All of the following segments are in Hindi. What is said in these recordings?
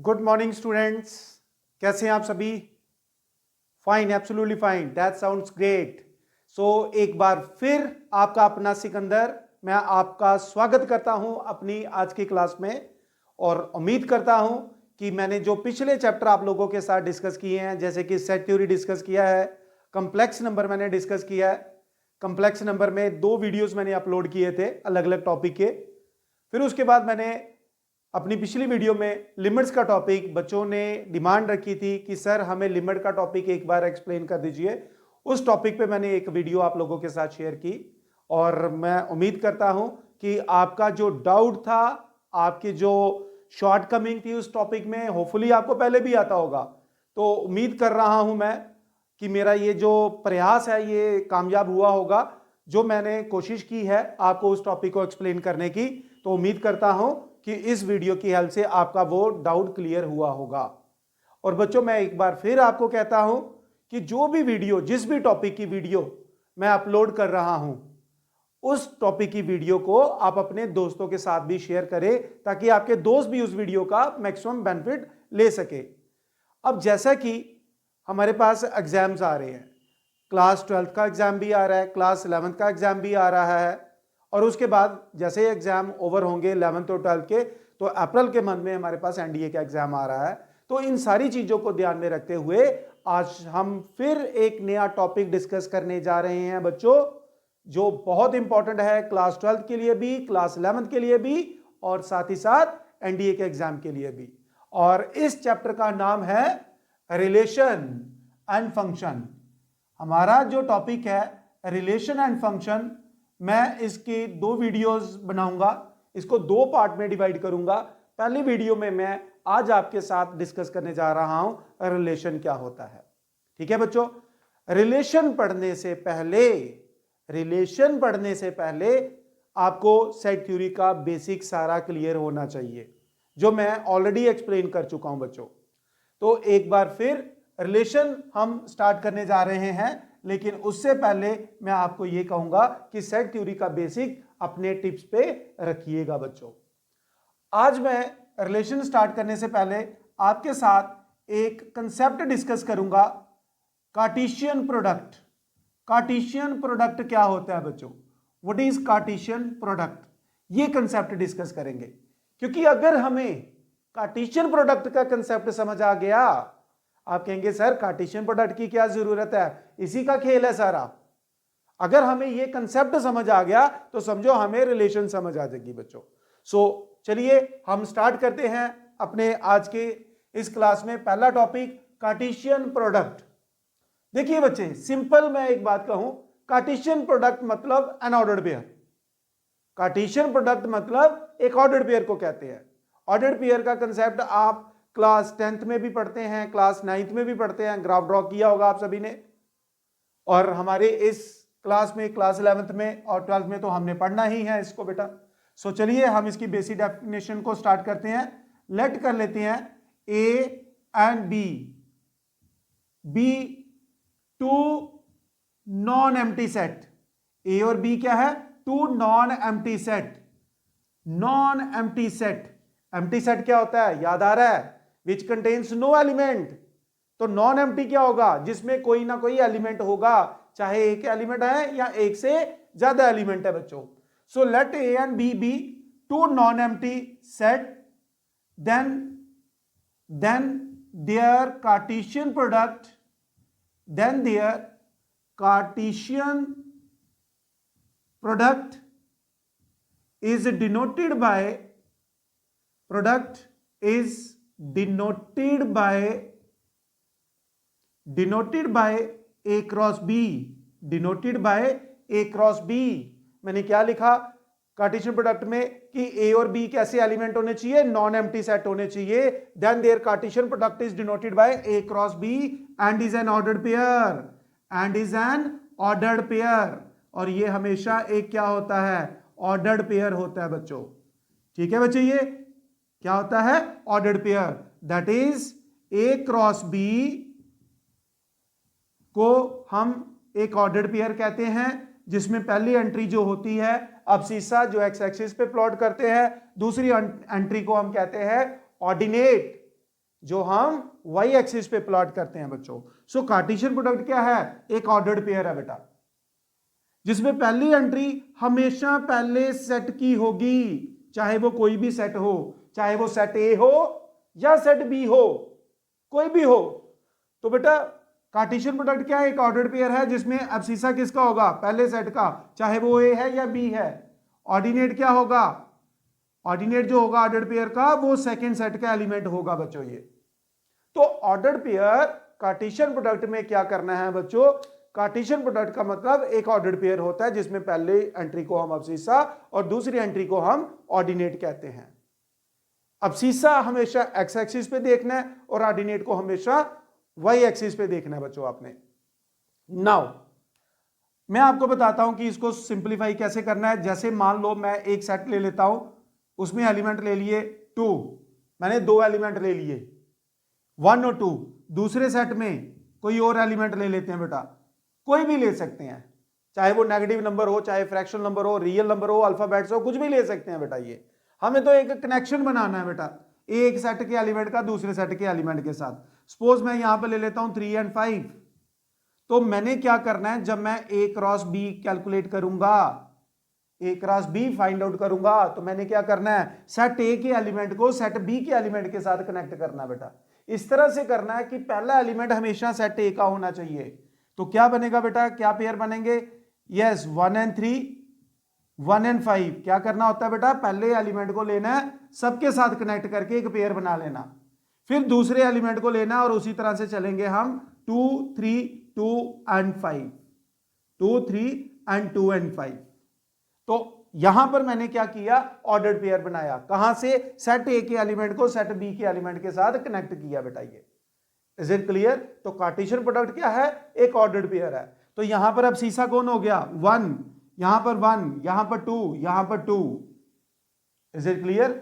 Good morning students. कैसे हैं आप सभी? Fine, absolutely fine, that sounds great. So एक बार फिर आपका अपना सिकंदर, मैं आपका स्वागत करता हूं अपनी आज की क्लास में और उम्मीद करता हूं कि मैंने जो पिछले चैप्टर आप लोगों के साथ डिस्कस किए हैं, जैसे कि सेट थ्योरी डिस्कस किया है, कॉम्प्लेक्स नंबर मैंने डिस्कस किया है। कॉम्प्लेक्स नंबर में 2 वीडियोस मैंने अपलोड किए थे अलग अलग टॉपिक के। फिर उसके बाद मैंने अपनी पिछली वीडियो में लिमिट्स का टॉपिक, बच्चों ने डिमांड रखी थी कि सर हमें लिमिट का टॉपिक एक बार एक्सप्लेन कर दीजिए। उस टॉपिक पे मैंने एक वीडियो आप लोगों के साथ शेयर की और मैं उम्मीद करता हूं कि आपका जो डाउट था, आपकी जो शॉर्टकमिंग थी उस टॉपिक में, होपफुली आपको पहले भी आता होगा। तो उम्मीद कर रहा हूं मैं कि मेरा ये जो प्रयास है ये कामयाब हुआ होगा। जो मैंने कोशिश की है आपको उस टॉपिक को एक्सप्लेन करने की, तो उम्मीद करता हूं कि इस वीडियो की हेल्प से आपका वो डाउट क्लियर हुआ होगा। और बच्चों, मैं एक बार फिर आपको कहता हूं कि जो भी वीडियो, जिस भी टॉपिक की वीडियो मैं अपलोड कर रहा हूं, उस टॉपिक की वीडियो को आप अपने दोस्तों के साथ भी शेयर करें ताकि आपके दोस्त भी उस वीडियो का मैक्सिमम बेनिफिट ले सके। अब जैसा कि हमारे पास एग्जाम्स आ रहे हैं, क्लास 12th का एग्जाम भी आ रहा है, क्लास 11th का एग्जाम भी आ रहा है, और उसके बाद जैसे एग्जाम ओवर होंगे 11th और 12th के, तो अप्रैल के मंथ में हमारे पास एनडीए का एग्जाम आ रहा है। तो इन सारी चीजों को ध्यान में रखते हुए आज हम फिर एक नया टॉपिक डिस्कस करने जा रहे हैं बच्चों, जो बहुत इंपॉर्टेंट है क्लास 12th के लिए भी, क्लास 11th के लिए भी, और साथ ही साथ एनडीए के एग्जाम के लिए भी। और इस चैप्टर का नाम है रिलेशन एंड फंक्शन। हमारा जो टॉपिक है रिलेशन एंड फंक्शन, मैं इसकी 2 वीडियोस बनाऊंगा, इसको 2 पार्ट में डिवाइड करूंगा। पहली वीडियो में मैं आज आपके साथ डिस्कस करने जा रहा हूं रिलेशन क्या होता है। ठीक है बच्चों, रिलेशन पढ़ने से पहले आपको सेट थ्योरी का बेसिक सारा क्लियर होना चाहिए, जो मैं ऑलरेडी एक्सप्लेन कर चुका हूं बच्चों। तो एक बार फिर रिलेशन हम स्टार्ट करने जा रहे हैं, लेकिन उससे पहले मैं आपको यह कहूंगा कि सेट थ्योरी का बेसिक अपने टिप्स पे रखिएगा बच्चों। आज मैं रिलेशन स्टार्ट करने से पहले आपके साथ एक कंसेप्ट डिस्कस करूंगा, कार्टेशियन प्रोडक्ट। कार्टेशियन प्रोडक्ट क्या होता है बच्चों? What is Cartesian product? ये कंसेप्ट डिस्कस करेंगे, क्योंकि अगर हमें कार्टेशियन प्रोडक्ट का कंसेप्ट समझ आ गया, आप कहेंगे सर कार्टेशियन प्रोडक्ट की क्या जरूरत है, इसी का खेल है सारा। अगर हमें यह कंसेप्ट समझ आ गया तो समझो हमें रिलेशन समझ आ जाएगी बच्चों। सो चलिए हम स्टार्ट करते हैं अपने आज के इस क्लास में। पहला टॉपिक कार्टेशियन प्रोडक्ट। देखिए बच्चे, सिंपल मैं एक बात कहूं, कार्टेशियन प्रोडक्ट मतलब N ordered pair. Cartesian product मतलब एक ऑर्डर्ड पेयर को कहते हैं। ऑर्डर्ड पेयर का कंसेप्ट आप क्लास 10th में भी पढ़ते हैं, क्लास 9th में भी पढ़ते हैं, ग्राफ ड्रॉ किया होगा आप सभी ने। और हमारे इस क्लास में, क्लास 11th में और 12th में तो हमने पढ़ना ही है इसको बेटा। सो चलिए हम इसकी बेसिक डेफिनेशन को स्टार्ट करते हैं। लेट कर लेते हैं A and B two non empty set. A और बी क्या है? Two non empty set. Non empty set, empty set क्या होता है, याद आ रहा है? Which contains no element. तो नॉन एम्प्टी क्या होगा? जिसमें कोई ना कोई एलिमेंट होगा, चाहे एक एलिमेंट है या एक से ज्यादा एलिमेंट है बच्चों। So let A and B be two non empty set, then their Cartesian product is denoted by A cross B। मैंने क्या लिखा कार्टेशियन प्रोडक्ट में कि ए और बी कैसे एलिमेंट होने चाहिए? नॉन एम्प्टी सेट होने चाहिए। Then their Cartesian product is denoted by A cross B and is an ordered pair. और ये हमेशा एक क्या होता है? ऑर्डर्ड पेयर होता है बच्चों। ठीक है बच्चे, ये क्या होता है? Ordered pair. That is A cross B को हम एक ऑर्डर्ड पेयर कहते हैं, जिसमें पहली एंट्री जो होती है अब्सिस्सा, जो एक्स एक्सिस पे प्लॉट करते हैं, दूसरी एंट्री को हम कहते हैं ऑर्डिनेट। जो हम वाई एक्सिस पे प्लॉट करते हैं बच्चों। सो कार्टेशियन प्रोडक्ट क्या है? एक ऑर्डर्ड पेयर है बेटा, जिसमें पहली एंट्री हमेशा पहले सेट की होगी, चाहे वो कोई भी सेट हो, चाहे वो सेट ए हो या सेट बी हो, कोई भी हो। तो बेटा कार्टेशियन प्रोडक्ट क्या है? एक ऑर्डर्ड पेयर है जिसमें अब्सिस्सा किसका होगा? पहले सेट का, चाहे वो ए है या बी है। ऑर्डिनेट क्या होगा? ऑर्डिनेट जो होगा ऑर्डर्ड पेयर का, वो सेकंड सेट का एलिमेंट होगा बच्चों ये। तो ऑर्डर्ड पेयर कार्टेशियन प्रोडक्ट में क्या करना है बच्चों? कार्टेशियन प्रोडक्ट का मतलब एक ऑर्डर्ड पेयर होता है जिसमें पहले एंट्री को हम अब्सिस्सा और दूसरी एंट्री को हम ऑर्डिनेट कहते हैं। अब्सिस्सा हमेशा एक्स एक्सिस पे देखना है और ऑर्डिनेट को हमेशा वाई एक्सिस पे देखना है बच्चों आपने। नाउ मैं आपको बताता हूं कि इसको सिंपलीफाई कैसे करना है। जैसे मान लो मैं एक सेट ले लेता हूं, उसमें एलिमेंट ले लिए 2, मैंने 2 एलिमेंट ले लिए 1 और 2। दूसरे सेट में कोई और एलिमेंट ले लेते हैं बेटा, कोई भी ले सकते हैं, चाहे वो नेगेटिव नंबर हो, चाहे फ्रैक्शनल नंबर हो, रियल नंबर हो, अल्फाबेट्स हो, कुछ भी ले सकते हैं बेटा। ये हमें तो एक कनेक्शन बनाना है बेटा, एक सेट के एलिमेंट का दूसरे सेट के एलिमेंट के साथ। सपोज मैं यहां पर ले लेता हूं 3 और 5। तो मैंने क्या करना है, जब मैं ए क्रॉस बी कैलकुलेट करूंगा, ए क्रॉस बी फाइंड आउट करूंगा, तो मैंने क्या करना है, सेट ए के एलिमेंट को सेट बी के एलिमेंट के साथ कनेक्ट करना बेटा। इस तरह से करना है कि पहला एलिमेंट हमेशा सेट ए का होना चाहिए। तो क्या बनेगा बेटा, क्या पेयर बनेंगे? यस, 1 और 3, 1 और 5। क्या करना होता है बेटा, पहले एलिमेंट को लेना है, सबके साथ कनेक्ट करके एक पेयर बना लेना, फिर दूसरे एलिमेंट को लेना और उसी तरह से चलेंगे हम 2 3 2 और 5, 2 3 और 2 और 5। तो यहां पर मैंने क्या किया, ऑर्डर्ड पेयर बनाया। कहां से? सेट ए के एलिमेंट को सेट बी के एलिमेंट के साथ कनेक्ट किया बेटा। ये इज इट क्लियर? तो कार्टेशियन प्रोडक्ट क्या है? एक ऑर्डर्ड पेयर है। तो यहां पर अब अब्सिस्सा कौन हो गया? 1, यहां पर 1, यहां पर 2, यहां पर 2। Is it clear?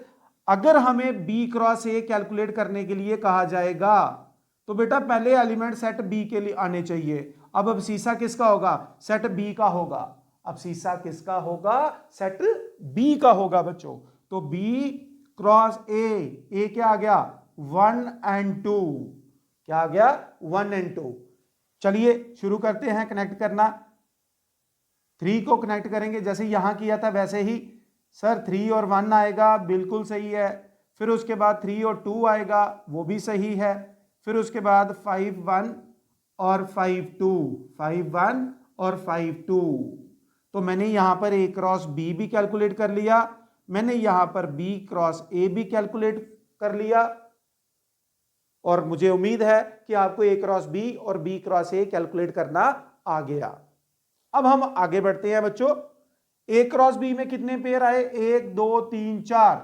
अगर हमें बी क्रॉस ए कैलकुलेट करने के लिए कहा जाएगा तो बेटा पहले एलिमेंट सेट बी के लिए आने चाहिए। अब अब्सिस्सा किसका होगा? सेट बी का होगा। अब्सिस्सा किसका होगा? सेट बी का होगा बच्चों। तो बी क्रॉस ए क्या आ गया? 1 और 2। क्या आ गया? 1 और 2। चलिए शुरू करते हैं कनेक्ट करना। 3 को कनेक्ट करेंगे जैसे यहां किया था वैसे ही। सर 3 और 1 आएगा, बिल्कुल सही है। फिर उसके बाद 3 और 2 आएगा, वो भी सही है। फिर उसके बाद 5 1 और 5 2, 5 1 और 5 2। तो मैंने यहां पर ए क्रॉस बी भी कैलकुलेट कर लिया, मैंने यहां पर बी क्रॉस ए भी कैलकुलेट कर लिया, और मुझे उम्मीद है कि आपको ए क्रॉस बी और बी क्रॉस ए कैलकुलेट करना आ गया। अब हम आगे बढ़ते हैं बच्चों। ए क्रॉस बी में कितने पेयर आए? 1 2 3 4।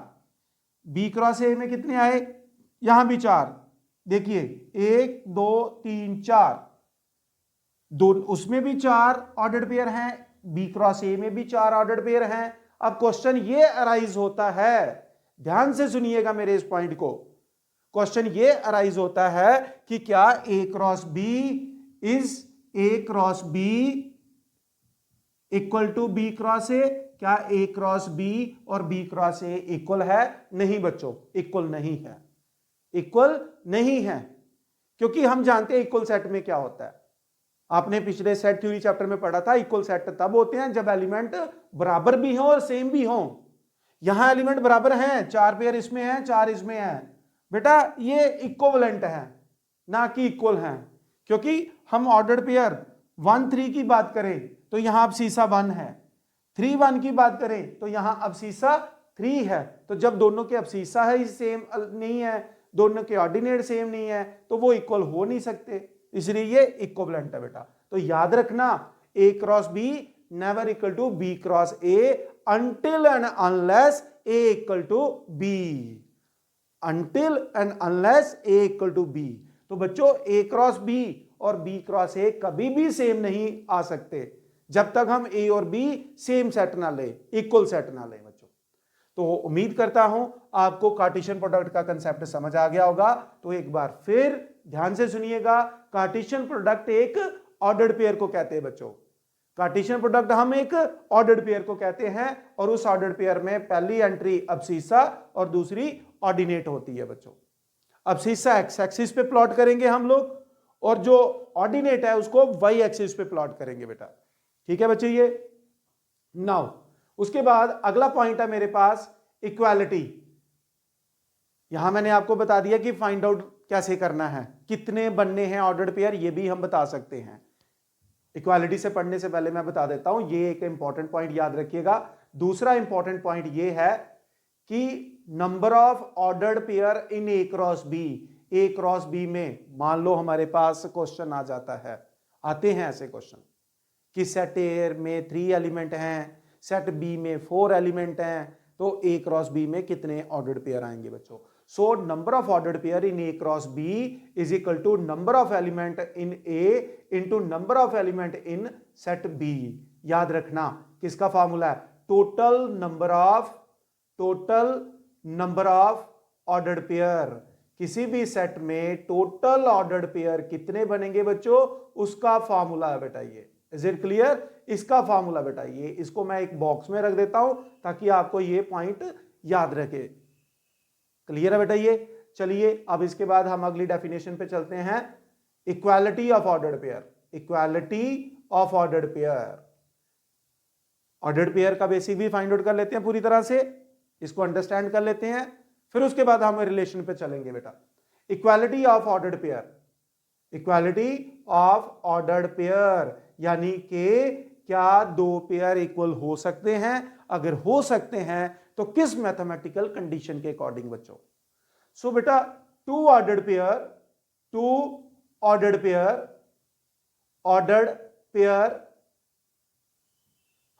बी क्रॉस ए में कितने आए? यहां भी 4। देखिए 1 2 3 4, दो उसमें भी 4 ऑर्डर्ड पेयर हैं, बी क्रॉस ए में भी 4 ऑर्डर्ड पेयर हैं। अब क्वेश्चन ये अराइज होता है, ध्यान से सुनिएगा मेरे इस पॉइंट को। क्वेश्चन ये अराइज होता है कि क्या A cross B is A cross B equal to B cross A? क्या ए क्रॉस बी और बी क्रॉस ए इक्वल है? नहीं बच्चों, इक्वल नहीं है, इक्वल नहीं है। क्योंकि हम जानते हैं इक्वल सेट में क्या होता है। आपने पिछले सेट थ्योरी चैप्टर में पढ़ा था, इक्वल सेट तब होते हैं जब एलिमेंट बराबर भी हो और सेम भी हो। यहां एलिमेंट बराबर हैं, 4 पेयर इसमें हैं, 4 इसमें हैं बेटा, ये इक्विवेलेंट है ना कि इक्वल हैं। क्योंकि हम ऑर्डर्ड पेयर 1 3 की बात करें तो यहां अब्सिस्सा 1 है, 3 1 की बात करें तो यहां अब्सिस्सा 3 है। तो जब दोनों के अब्सिस्सा है सेम नहीं है, दोनों के ऑर्डिनेट सेम नहीं है, तो वो इक्वल हो नहीं सकते, इसलिए ये इक्विवेलेंट है बेटा। तो याद रखना, A cross B never equal to B cross A until and unless a equal to b, until and unless a equal to b। तो बच्चों a क्रॉस b और b क्रॉस a कभी भी सेम नहीं आ सकते जब तक हम a और b सेम सेट ना ले, इक्वल सेट ना ले बच्चों। तो उम्मीद करता हूं आपको कार्टेशियन प्रोडक्ट का कंसेप्ट समझ आ गया होगा। तो एक बार फिर ध्यान से सुनिएगा, कार्टेशियन प्रोडक्ट एक ऑर्डर्ड पेयर को कहते हैं बच्चों। कार्टेशियन प्रोडक्ट हम एक ऑर्डर्ड पेयर को कहते हैं और उस ऑर्डर्ड पेयर में पहली एंट्री अब्सिस्सा और दूसरी ऑर्डिनेट होती है बच्चों। अब्सीसा एक्स एक्सिस पे प्लॉट करेंगे हम लोग, और जो ऑर्डिनेट है उसको वाई एक्सिस पे प्लॉट करेंगे बेटा। ठीक है बच्चे, ये नाउ उसके बाद अगला पॉइंट है मेरे पास इक्वालिटी। यहां मैंने आपको बता दिया कि फाइंड आउट कैसे करना है, कितने बनने हैं ऑर्डर्ड पेयर, ये भी हम बता सकते हैं। इक्वालिटी से पढ़ने से पहले मैं बता देता हूं, ये एक इंपॉर्टेंट पॉइंट याद रखिएगा। दूसरा इंपॉर्टेंट पॉइंट ये है कि number of ordered pair in A cross B. A cross B में मान लो हमारे पास क्वेश्चन आ जाता है, आते हैं ऐसे क्वेश्चन कि सेट ए में 3 एलिमेंट हैं, सेट बी में 4 एलिमेंट हैं, तो ए क्रॉस बी में कितने ऑर्डर्ड पेयर आएंगे बच्चों। So number of ordered pair in A cross B is equal to number of element in A into number of element in set B. याद रखना किसका फॉर्मूला है, total number of ordered pair. किसी भी सेट में टोटल ऑर्डर्ड पेयर कितने बनेंगे बच्चों, उसका फॉर्मूला है बेटा ये। इज इट क्लियर, इसका फॉर्मूला बेटा ये, इसको मैं एक बॉक्स में रख देता हूं ताकि आपको ये पॉइंट याद रखे। क्लियर है बेटा ये। चलिए अब इसके बाद हम अगली डेफिनेशन पे चलते हैं, equality of ordered pair. Equality of ordered pair, ordered pair का बेसिक भी फाइंड आउट कर लेते हैं पूरी तरह से, इसको अंडरस्टैंड कर लेते हैं, फिर उसके बाद हम रिलेशन पे चलेंगे बेटा। Equality of ordered pair, equality of ordered pair यानी कि क्या दो पेयर इक्वल हो सकते हैं, अगर हो सकते हैं तो किस मैथमेटिकल कंडीशन के अकॉर्डिंग बच्चों। सो बेटा टू ऑर्डर्ड पेयर,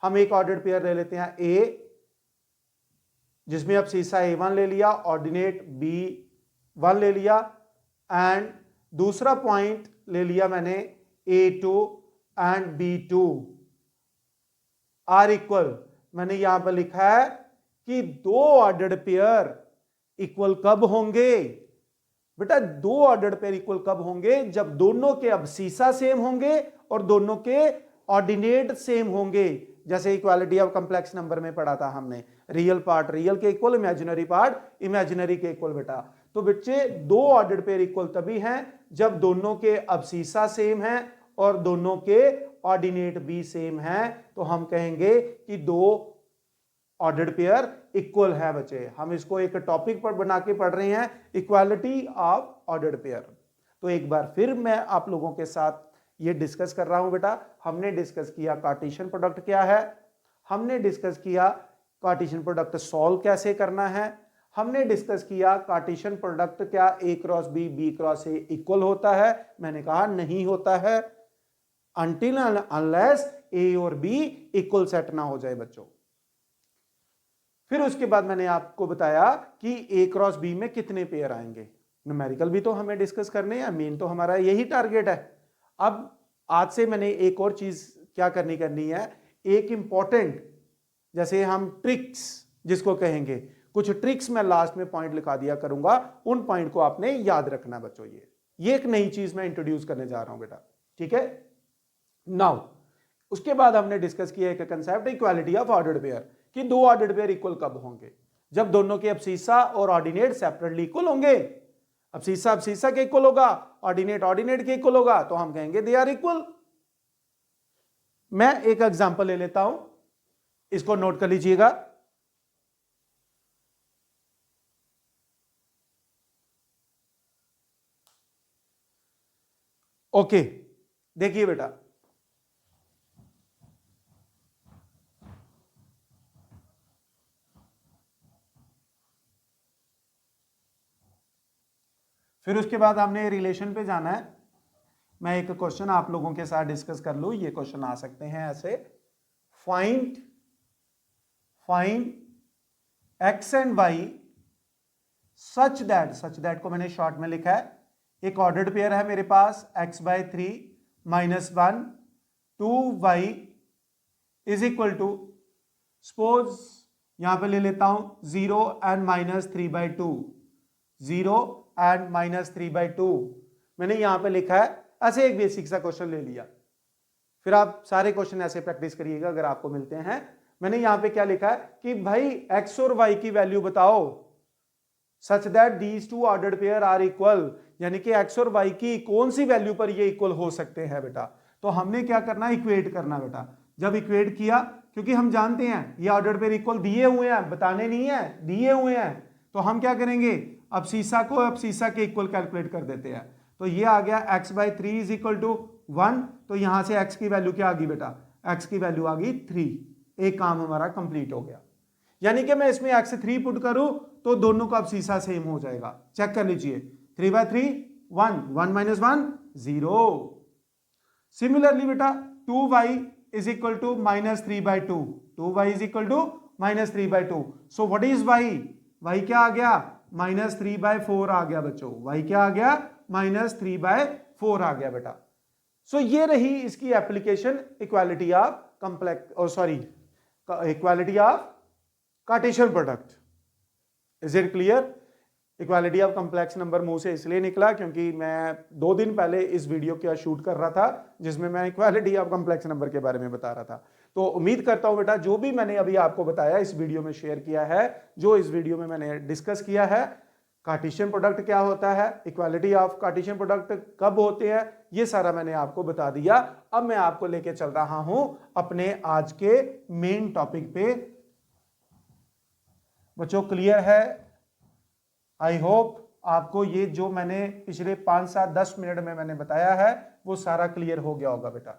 हम एक ऑर्डर्ड पेयर ले लेते हैं ए, जिसमें अब सीसा A1 ले लिया, ऑर्डिनेट B1 ले लिया, एंड दूसरा पॉइंट ले लिया मैंने A2 and B2 are equal. मैंने यहां पर लिखा है कि दो ऑर्डर्ड पेयर इक्वल कब होंगे बेटा, दो ऑर्डर्ड पेयर इक्वल कब होंगे, जब दोनों के अब्सीसा सेम होंगे और दोनों के ऑर्डिनेट सेम होंगे। जैसे इक्वालिटी ऑफ कॉम्प्लेक्स नंबर में पढ़ा था हमने, रियल पार्ट रियल के इक्वल, इमेजिनरी पार्ट इमेजिनरी के इक्वल बेटा। तो बच्चे दो ऑर्डर्ड पेयर इक्वल तभी हैं जब दोनों के अब्सीसा सेम हैं और दोनों के ऑर्डिनेट भी सेम हैं, तो हम कहेंगे कि दो ऑर्डर्ड पेयर इक्वल है बच्चे। हम इसको एक टॉपिक पर बना के पढ़ रहे हैं, इक्वालिटी ऑफ ऑर्डर्ड पेयर। तो एक बार फिर मैं आप लोगों के साथ ये डिस्कस कर रहा हूं बेटा। हमने डिस्कस किया कार्टेशियन प्रोडक्ट क्या है, हमने डिस्कस किया कार्टेशियन प्रोडक्ट सॉल्व कैसे करना है, हमने डिस्कस किया कार्टेशियन प्रोडक्ट क्या A cross B cross A equal होता है। मैंने कहा नहीं होता है अनटिल अनलेस ए और बी इक्वल सेट ना हो जाए बच्चों। फिर उसके बाद मैंने आपको बताया कि ए क्रॉस बी में कितने पेयर आएंगे, न्यूमेरिकल भी तो हमें डिस्कस करने हैं, मेन तो हमारा यही टारगेट है। अब आज से मैंने एक और चीज क्या करनी है, एक इंपॉर्टेंट जैसे हम ट्रिक्स जिसको कहेंगे, कुछ ट्रिक्स मैं लास्ट में पॉइंट लिखा दिया करूंगा, उन पॉइंट को आपने याद रखना बच्चों। ये एक नई चीज मैं इंट्रोड्यूस करने जा रहा हूं बेटा, ठीक है। नाउ उसके बाद हमने डिस्कस किया एक concept equality of ordered pair, कि दो ऑर्डर्ड पेयर इक्वल कब होंगे, जब दोनों के अब्सीसा और ऑर्डिनेट सेपरेटली इक्वल होंगे। अब्सीसा के इक्वल होगा, ऑर्डिनेट के इक्वल होगा, तो हम कहेंगे दे आर इक्वल। मैं एक एग्जांपल ले लेता हूं, इसको नोट कर लीजिएगा। ओके देखिए बेटा, फिर उसके बाद हमने रिलेशन पे जाना है। मैं एक क्वेश्चन आप लोगों के साथ डिस्कस कर लूं, ये क्वेश्चन आ सकते हैं ऐसे, find x and y such that को मैंने शॉर्ट में लिखा है, एक ऑर्डर्ड पेयर है मेरे पास x/3 -1 2y is equal to, suppose यहां पे ले लेता हूं 0 and -3/2, 0 and -3/2 मैंने यहां पे लिखा है। ऐसे एक बेसिक सा क्वेश्चन ले लिया, फिर आप सारे क्वेश्चन ऐसे प्रैक्टिस करिएगा अगर आपको मिलते हैं। मैंने यहां पे क्या लिखा है कि भाई x और y की वैल्यू बताओ such that these two ordered pair are equal, यानी कि एक्स और वाई की कौन सी वैल्यू पर ये इक्वल हो सकते हैं बेटा। तो हमने क्या करना, इक्वेट करना बेटा। जब इक्वेट किया, क्योंकि हम जानते हैं ये ऑर्डर्ड पेयर इक्वल दिए हुए हैं, बताने नहीं है, दिए हुए हैं, तो हम क्या करेंगे, अब सीसा के इक्वल कैलकुलेट कर देते हैं। तो ये आ गया x by 3 is equal to 1, तो यहां से x की वैल्यू क्या आ गई बेटा, x की वैल्यू आ गई 3। एक काम हमारा कंप्लीट हो गया, यानी कि मैं इसमें x 3 पुट करूं तो दोनों का अब सीसा सेम हो जाएगा। चेक कर लीजिए, 3 बाई 3 1, 1 माइनस 1 0। सिमिलरली बेटा 2y is equal to minus 3 by 2, 2y is equal to minus 3 by 2। So what is y, y क्या आ गया, माइनस 3 बाई 4 आ गया बच्चों। y क्या आ गया, माइनस 3 बाई 4 आ गया बेटा। सो ये रही इसकी application, equality of complex, equality of Cartesian product. Is it clear. Equality of complex number मुंह से इसलिए निकला क्योंकि मैं 2 दिन पहले इस वीडियो का शूट कर रहा था जिसमें मैं इक्वालिटी ऑफ कॉम्प्लेक्स नंबर के बारे में बता रहा था। तो उम्मीद करता हूं बेटा जो भी मैंने अभी आपको बताया इस वीडियो में शेयर किया है, जो इस वीडियो में मैंने डिस्कस किया है, कार्टेशियन प्रोडक्ट क्या होता है, इक्वालिटी ऑफ कार्टेशियन प्रोडक्ट कब होते हैं, ये सारा मैंने आपको बता दिया। अब मैं आपको लेके चल रहा हूं अपने आज के मेन टॉपिक पे। बच्चों क्लियर है, आई होप आपको ये जो मैंने पिछले 5, 7, 10 मिनट में मैंने बताया है वो सारा क्लियर हो गया होगा बेटा।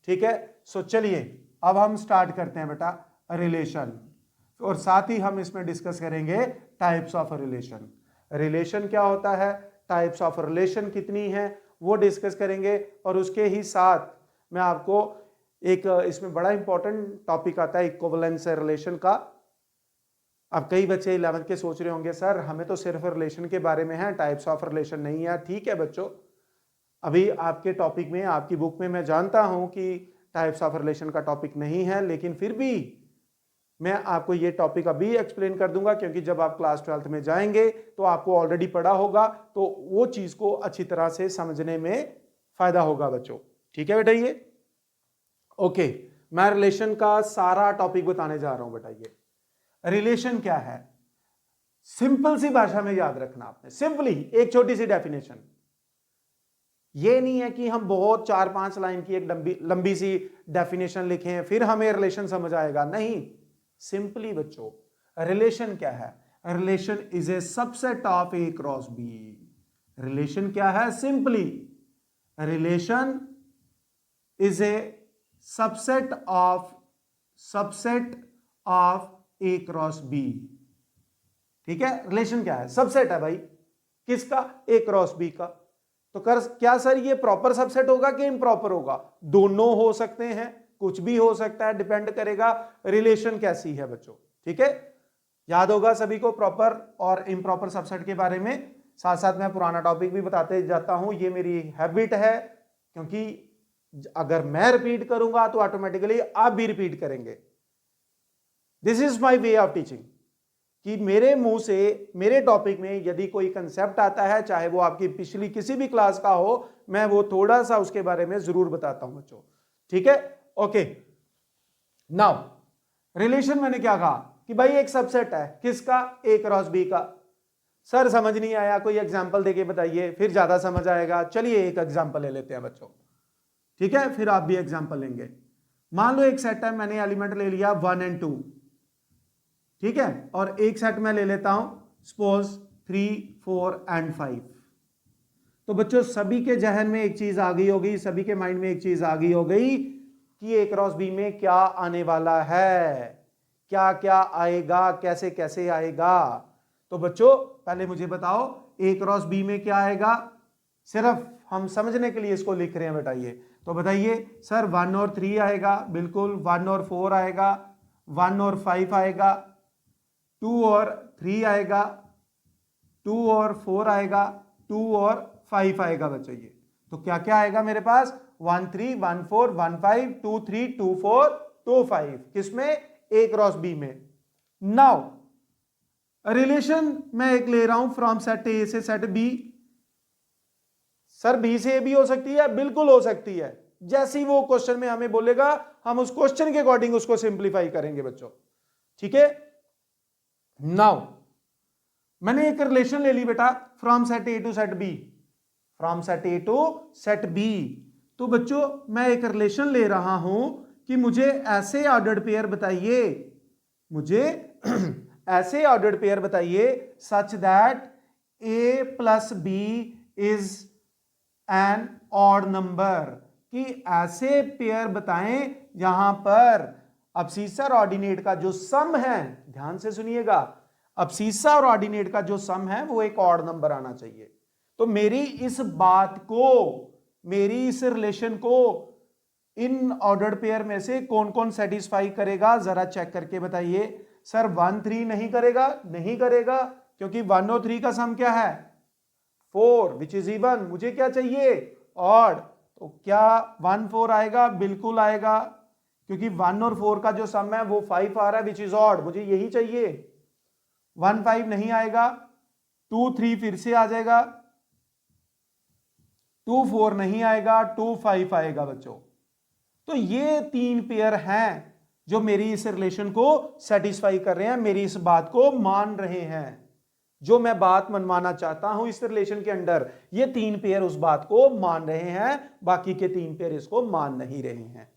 ठीक है, सो चलिए अब हम स्टार्ट करते हैं बेटा रिलेशन, और साथ ही हम इसमें डिस्कस करेंगे टाइप्स ऑफ रिलेशन। रिलेशन क्या होता है, टाइप्स ऑफ रिलेशन कितनी है वो डिस्कस करेंगे, और उसके ही साथ मैं आपको एक इसमें बड़ा इंपॉर्टेंट टॉपिक आता है इक्विवेलेंस रिलेशन का। अब कई बच्चे 11th के सोच रहे होंगे सर हमें तो सिर्फ रिलेशन के बारे में है, टाइप्स ऑफ रिलेशन नहीं है। ठीक है बच्चों, अभी आपके टॉपिक में, आपकी बुक में मैं जानता हूं कि टाइप्स ऑफ रिलेशन का टॉपिक नहीं है, लेकिन फिर भी मैं आपको ये टॉपिक अभी एक्सप्लेन कर दूंगा, क्योंकि जब आप क्लास 12th में जाएंगे तो आपको ऑलरेडी पढ़ा होगा, तो वो चीज को अच्छी तरह से समझने में फायदा होगा बच्चों। ठीक है बेटा, ये ओके, मैं रिलेशन का सारा टॉपिक बताने जा रहा हूं बेटा। ये रिलेशन क्या है, सिंपल सी भाषा में याद रखना आपने, सिंपली एक छोटी सी डेफिनेशन। ये नहीं है कि हम बहुत 4-5 लाइन की एक लंबी सी डेफिनेशन लिखें फिर हमें रिलेशन समझ आएगा, नहीं। सिंपली बच्चों रिलेशन क्या है, relation is a subset of A cross B. Relation क्या है, simply relation is a subset of A cross B. ठीक है, रिलेशन क्या है, सबसेट है भाई, किसका, ए क्रॉस बी का। तो क्या सर ये प्रॉपर सबसेट होगा कि इम्प्रॉपर होगा, दोनों हो सकते हैं, कुछ भी हो सकता है, डिपेंड करेगा रिलेशन कैसी है बच्चों। ठीक है, याद होगा सभी को प्रॉपर और इम्प्रॉपर सबसेट के बारे में। साथ साथ मैं पुराना टॉपिक भी बताते जाता हूं, ये मेरी हैबिट है, क्योंकि अगर मैं रिपीट करूंगा तो ऑटोमेटिकली आप भी रिपीट करेंगे। This is my way of teaching, कि मेरे मुंह से मेरे टॉपिक में यदि कोई कंसेप्ट आता है, चाहे वो आपकी पिछली किसी भी क्लास का हो, मैं वो थोड़ा सा उसके बारे में जरूर बताता हूं बच्चों। ठीक है, ओके। नाउ रिलेशन मैंने क्या कहा कि भाई एक सबसेट है, किसका, ए क्रॉस बी का। सर समझ नहीं आया, कोई एग्जांपल देके बताइए फिर ज्यादा समझ आएगा। चलिए एक एग्जांपल ले लेते हैं बच्चों, ठीक है, फिर आप भी एग्जांपल लेंगे। मान लो एक सेट है, मैंने एलिमेंट ले लिया 1 और 2, ठीक है, और एक सेट में ले लेता हूं सपोज 3, 4 और 5। तो बच्चों सभी के जहन में एक चीज आ गई होगी, सभी के माइंड में एक चीज आ गई हो गई कि ए क्रॉस बी में क्या आने वाला है, क्या क्या आएगा, कैसे कैसे आएगा। तो बच्चों पहले मुझे बताओ ए क्रॉस बी में क्या आएगा, सिर्फ हम समझने के लिए इसको लिख रहे हैं बताइए। तो बताइए सर 1 और 3 आएगा, बिल्कुल। 1 और 4 आएगा, 1 और 5 आएगा, 2 और 3 आएगा, 2 और 4 आएगा, 2 और 5 आएगा बच्चों। ये तो क्या क्या आएगा मेरे पास, 1 3 1 4 1 5 2 3 2 4 2 5, किसमें, ए क्रॉस बी में। नाउ रिलेशन मैं एक ले रहा हूं फ्रॉम सेट ए से सेट बी। सर बी से ए भी हो सकती है, बिल्कुल हो सकती है, जैसी वो क्वेश्चन में हमें बोलेगा हम उस क्वेश्चन के अकॉर्डिंग उसको सिंप्लीफाई करेंगे बच्चों। ठीक है, नाउ मैंने एक रिलेशन ले ली बेटा from set A to set B, from set A to set B. तो बच्चों मैं एक रिलेशन ले रहा हूं कि मुझे ऐसे ऑर्डर्ड पेयर बताइए, मुझे ऐसे ऑर्डर्ड पेयर बताइए such that a plus B is an odd number, कि ऐसे पेयर बताएं जहां पर अब्सीसा और ऑर्डिनेट का जो सम है, ध्यान से सुनिएगा, अब्सीसा और ऑर्डिनेट का जो सम है वो एक ऑड नंबर आना चाहिए। तो मेरी इस बात को, मेरी इस रिलेशन को इन ऑर्डर्ड पेयर में से कौन कौन सेटिस्फाई करेगा, जरा चेक करके बताइए। सर 1 3 नहीं करेगा, नहीं करेगा, क्योंकि 1 और 3 का सम क्या है 4 विच इज इवन। मुझे क्या चाहिए ऑड, तो क्या 1 4 आएगा, बिल्कुल आएगा, क्योंकि 1 और 4 का जो सम है वो 5 आ रहा है विच इज ऑड, मुझे यही चाहिए। 1 5 नहीं आएगा, 2 3 फिर से आ जाएगा, 2 4 नहीं आएगा, 2 5 आएगा बच्चों। तो ये 3 पेयर हैं जो मेरी इस रिलेशन को सेटिस्फाई कर रहे हैं, मेरी इस बात को मान रहे हैं, जो मैं बात मनवाना चाहता हूं इस रिलेशन के अंदर, ये 3 पेयर उस बात को मान रहे हैं, बाकी के 3 पेयर इसको मान नहीं रहे हैं।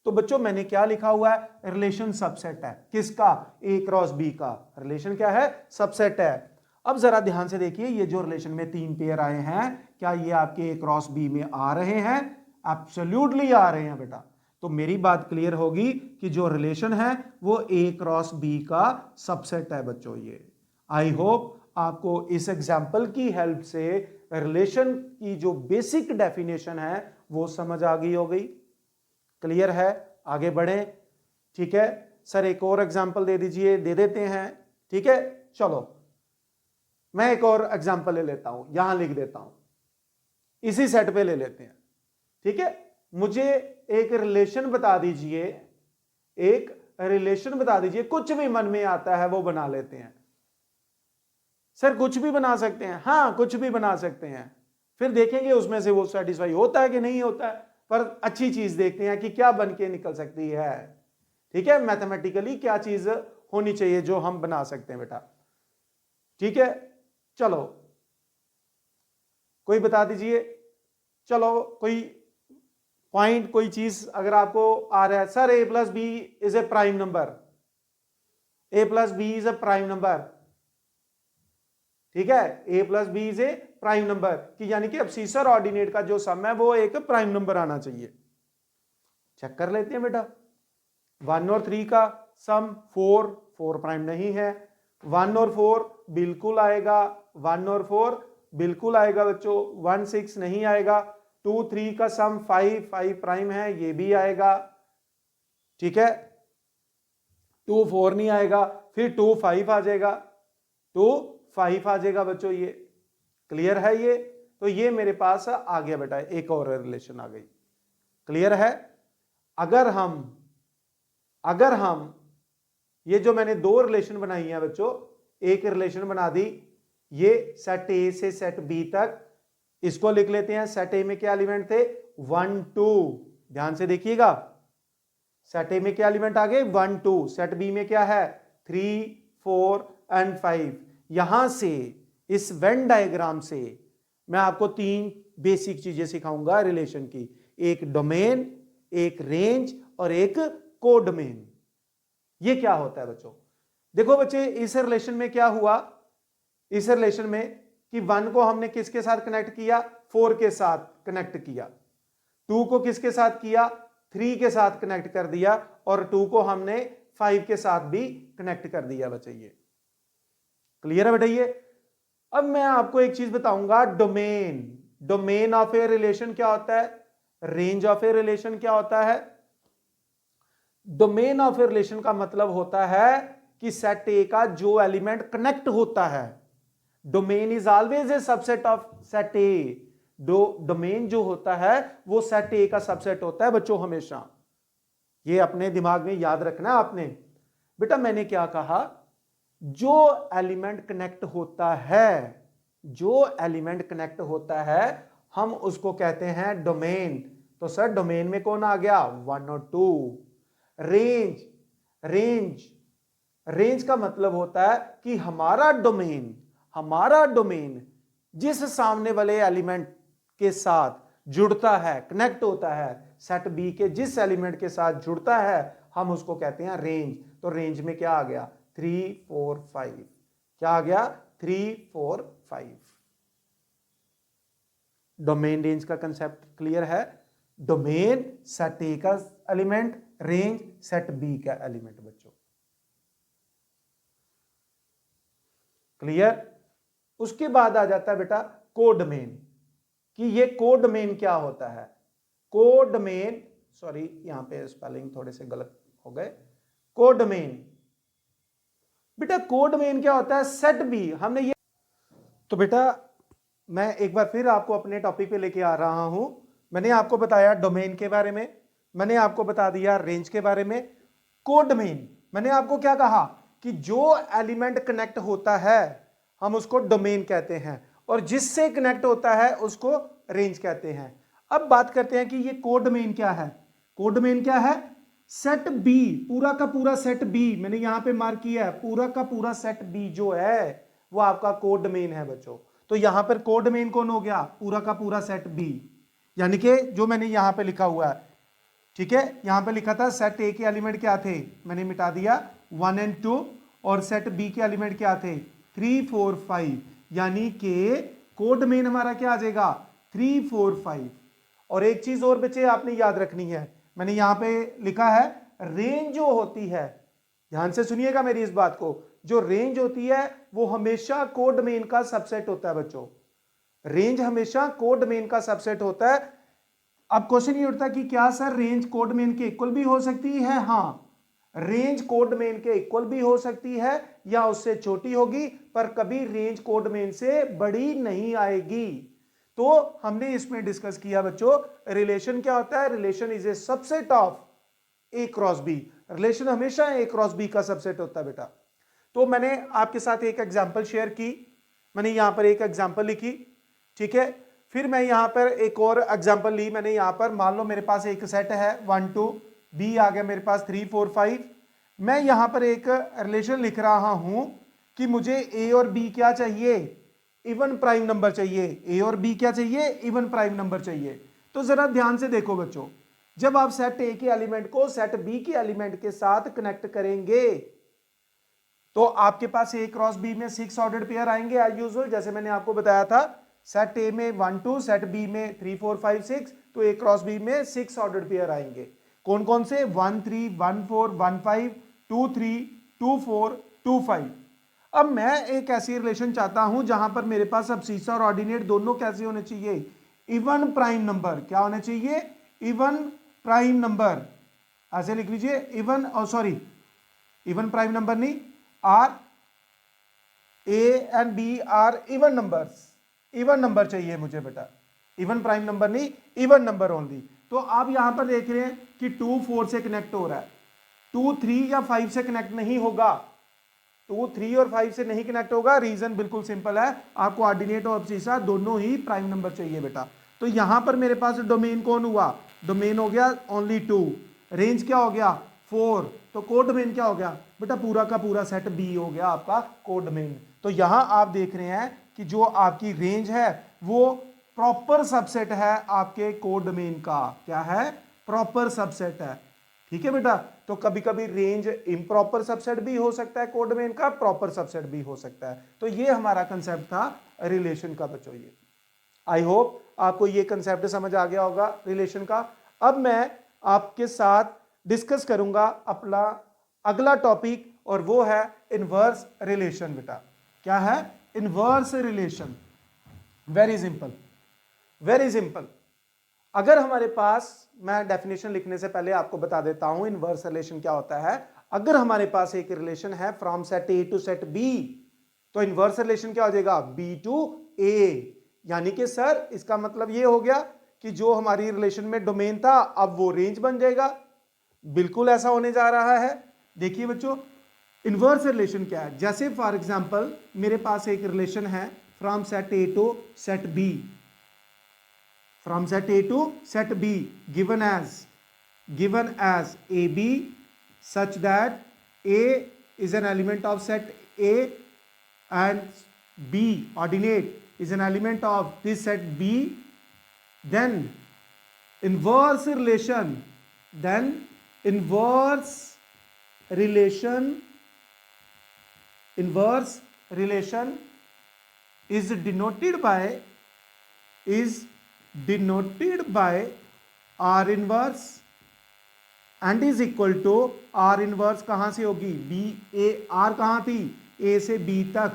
तो बच्चों मैंने क्या लिखा हुआ है, रिलेशन सबसेट है, किसका, ए क्रॉस बी का। रिलेशन क्या है, सबसेट है। अब जरा ध्यान से देखिए, ये जो रिलेशन में 3 पेयर आए हैं, क्या ये आपके ए क्रॉस बी में आ रहे हैं, एब्सोल्युटली आ रहे हैं बेटा। तो मेरी बात क्लियर होगी कि जो रिलेशन है वो ए क्रॉस बी का सबसेट है बच्चों। ये आई होप आपको इस एग्जाम्पल की हेल्प से रिलेशन की जो बेसिक डेफिनेशन है वो समझ आ गई हो गई, क्लियर है। आगे बढ़ें, ठीक है सर एक और एग्जाम्पल दे दीजिए, दे देते हैं, ठीक है। चलो मैं एक और एग्जाम्पल ले लेता हूं, यहां लिख देता हूं, इसी सेट पे ले लेते हैं, ठीक है। मुझे एक रिलेशन बता दीजिए, एक रिलेशन बता दीजिए, कुछ भी मन में आता है वो बना लेते हैं। सर कुछ भी बना सकते हैं, हाँ कुछ भी बना सकते हैं, फिर देखेंगे उसमें से वो सेटिस्फाई होता है कि नहीं होता है, पर अच्छी चीज देखते हैं कि क्या बन के निकल सकती है, ठीक है। मैथमेटिकली क्या चीज होनी चाहिए जो हम बना सकते हैं बेटा, ठीक है। चलो कोई बता दीजिए, चलो कोई पॉइंट, कोई चीज अगर आपको आ रहा है। Sir A plus B is a prime number, A plus B is a prime number, ठीक है। A plus B is a prime number, कि यानी कि अब्सीसा और ऑर्डिनेट का जो सम है वो एक प्राइम नंबर आना चाहिए। चेक कर लेते हैं बेटा, 1 और 3 का सम 4, 4 प्राइम नहीं है, 1 और 4 बिल्कुल आएगा, 1 और 4 बिल्कुल आएगा बच्चों, 1 6 नहीं आएगा, 2 3 का सम 5, 5 प्राइम है, ये भी आएगा, ठीक है। 2 4 नहीं आएगा, फिर 2 5 आ जाएगा, 2 5 आ जाएगा बच्चों, ये क्लियर है। ये तो ये मेरे पास आ गया बेटा, एक और रिलेशन आ गई, क्लियर है। अगर हम ये जो मैंने 2 रिलेशन बनाई है बच्चों, एक रिलेशन बना दी, ये सेट ए से सेट बी तक, इसको लिख लेते हैं। सेट ए में क्या एलिमेंट थे 1 2, ध्यान से देखिएगा, सेट ए में क्या एलिमेंट आ गए 1 2, सेट बी में क्या है 3 4 एंड 5। यहां से इस वेन डायग्राम से मैं आपको 3 बेसिक चीजें सिखाऊंगा रिलेशन की, एक डोमेन, एक रेंज और एक कोडोमेन। ये क्या होता है बच्चों, देखो बच्चे इस रिलेशन में क्या हुआ, इस रिलेशन में कि 1 को हमने किसके साथ कनेक्ट किया 4 के साथ कनेक्ट किया, 2 को किसके साथ किया 3 के साथ कनेक्ट कर दिया, और 2 को हमने 5 के साथ भी कनेक्ट कर दिया बच्चे। ये क्लियर है बेटा। ये अब मैं आपको एक चीज बताऊंगा, domain, domain of a relation क्या होता है, रेंज ऑफ ए रिलेशन क्या होता है। डोमेन ऑफ ए रिलेशन का मतलब होता है कि सेट ए का जो एलिमेंट कनेक्ट होता है, domain is always a subset of set A. Domain जो होता है वो सेट ए का सबसेट होता है बच्चों, हमेशा ये अपने दिमाग में याद रखना आपने। बेटा मैंने क्या कहा, जो एलिमेंट कनेक्ट होता है, जो एलिमेंट कनेक्ट होता है हम उसको कहते हैं डोमेन। तो सर डोमेन में कौन आ गया 1 और 2। रेंज, रेंज का मतलब होता है कि हमारा डोमेन, हमारा डोमेन जिस सामने वाले एलिमेंट के साथ जुड़ता है, कनेक्ट होता है, सेट बी के जिस एलिमेंट के साथ जुड़ता है, हम उसको कहते हैं रेंज। तो रेंज में क्या आ गया? 3 4 5। क्या आ गया? 3 4 5। डोमेन रेंज का कंसेप्ट क्लियर है? डोमेन सेट ए का एलिमेंट, रेंज सेट बी का एलिमेंट। बच्चों क्लियर? उसके बाद आ जाता है बेटा कोडोमेन, कि ये कोडोमेन क्या होता है। कोडोमेन, सॉरी यहां पे स्पेलिंग थोड़े से गलत हो गए। कोडोमेन बेटा, कोडोमेन क्या होता है? सेट बी हमने ये, तो बेटा मैं एक बार फिर आपको अपने टॉपिक पे लेके आ रहा हूं। मैंने आपको बताया डोमेन के बारे में, मैंने आपको बता दिया रेंज के बारे में। कोडोमेन मैंने आपको क्या कहा कि जो एलिमेंट कनेक्ट होता है हम उसको डोमेन कहते हैं, और जिससे कनेक्ट होता है उसको रेंज कहते हैं। अब बात करते हैं कि ये कोडोमेन क्या है। कोडोमेन क्या है? सेट बी, पूरा का पूरा सेट बी, मैंने यहां पे मार्क किया है, पूरा का पूरा सेट बी जो है वो आपका कोडोमेन है बच्चों। तो यहां पर कोडोमेन कौन हो गया? पूरा का पूरा सेट बी, यानी कि जो मैंने यहां पे लिखा हुआ है, ठीक है, यहां पे लिखा था सेट ए के एलिमेंट क्या थे, मैंने मिटा दिया 1 और 2, और सेट बी के एलिमेंट क्या थे 3 4 5, यानी कि कोडोमेन हमारा क्या आ जाएगा 3 4 5। और एक चीज और बच्चे आपने याद रखनी है, मैंने यहां पे लिखा है रेंज जो होती है, ध्यान से सुनिएगा मेरी इस बात को, जो रेंज होती है वो हमेशा कोडोमेन का सबसेट होता है बच्चों। रेंज हमेशा कोडोमेन का सबसेट होता है। अब क्वेश्चन ये उठता कि क्या सर रेंज कोडोमेन के इक्वल भी हो सकती है? हाँ, रेंज कोडोमेन के इक्वल भी हो सकती है या उससे छोटी होगी, पर कभी रेंज कोडोमेन से बड़ी नहीं आएगी। तो हमने इसमें डिस्कस किया बच्चों, रिलेशन क्या होता है? Relation is a subset of A cross B. Relation हमेशा ए क्रॉस बी का सबसेट होता है बेटा। तो मैंने आपके साथ एक एग्जांपल शेयर की, मैंने यहां पर एक एग्जांपल लिखी, ठीक है, फिर मैं यहां पर एक और एग्जांपल ली। मैंने यहां पर मान लो मेरे पास एक सेट है 1 2, बी आ गया मेरे पास 3 4 5। मैं यहां पर एक रिलेशन लिख रहा हूं कि मुझे ए और बी क्या चाहिए? इवन प्राइम नंबर चाहिए। ए और बी क्या चाहिए? इवन प्राइम नंबर चाहिए। तो जरा ध्यान से देखो बच्चों, जब आप सेट ए के एलिमेंट को सेट बी के एलिमेंट के साथ कनेक्ट करेंगे तो आपके पास ए क्रॉस बी में 6 ऑर्डर्ड पेयर आएंगे एज यूजुअल, जैसे मैंने आपको बताया था। सेट ए में 1 2, सेट बी में 3 4 5 6, तो ए क्रॉस बी में 6 ऑर्डर्ड पेयर आएंगे। कौन कौन से? 1 3 1 4 1 5 2 3 2 4 2 5। अब मैं एक ऐसी रिलेशन चाहता हूं जहां पर मेरे पास अब सीसा और ऑर्डिनेट दोनों कैसे होने चाहिए? Even prime number. क्या होने चाहिए? Even prime number. ऐसे लिख लीजिए, इवन, और सॉरी इवन प्राइम नंबर नहीं, are a and b are even numbers. Even number चाहिए मुझे बेटा, इवन प्राइम नंबर नहीं, इवन नंबर ओनली। तो आप यहां पर देख रहे हैं कि 2 4 से कनेक्ट हो रहा है, 2 3 या 5 से कनेक्ट नहीं होगा। 2 3 और 5 से नहीं कनेक्ट होगा। रीजन बिल्कुल सिंपल है, आपको ऑर्डिनेट और अब्सीसा दोनों ही प्राइम नंबर चाहिए बेटा। तो यहां पर मेरे पास डोमेन कौन हुआ? डोमेन हो गया ओनली 2। रेंज क्या हो गया? 4। तो कोडोमेन क्या हो गया बेटा? पूरा का पूरा सेट बी हो गया आपका कोडोमेन। तो यहां आप देख रहे हैं कि जो आपकी रेंज है वो प्रॉपर सबसेट है आपके कोडोमेन का। क्या है? प्रॉपर सबसेट है। ठीक है बेटा। तो कभी कभी रेंज इम्प्रॉपर सबसेट भी हो सकता है कोडोमेन का, प्रॉपर सबसेट भी हो सकता है। तो ये हमारा कंसेप्ट था रिलेशन का बच्चों। ये आई होप आपको ये कंसेप्ट समझ आ गया होगा रिलेशन का। अब मैं आपके साथ डिस्कस करूंगा अपना अगला टॉपिक, और वो है इनवर्स रिलेशन बेटा। क्या है? Inverse relation. Very simple, very simple. अगर हमारे पास, मैं डेफिनेशन लिखने से पहले आपको बता देता हूं इनवर्स रिलेशन क्या होता है। अगर हमारे पास एक रिलेशन है from set A to set B, तो इनवर्स रिलेशन क्या हो जाएगा? B to A. यानी कि सर इसका मतलब ये हो गया कि जो हमारी रिलेशन में डोमेन था अब वो रेंज बन जाएगा। बिल्कुल ऐसा होने जा रहा है। देखिए बच्चों, इनवर्स रिलेशन क्या है? जैसे फॉर एग्जांपल मेरे पास एक रिलेशन है from set A to set B, from set A to set B, given as AB such that A is an element of set A and B ordinate is an element of this set B, then inverse relation is denoted by R inverse and is equal to R inverse कहां से होगी, बी ए, आर कहां थी, ए से बी तक,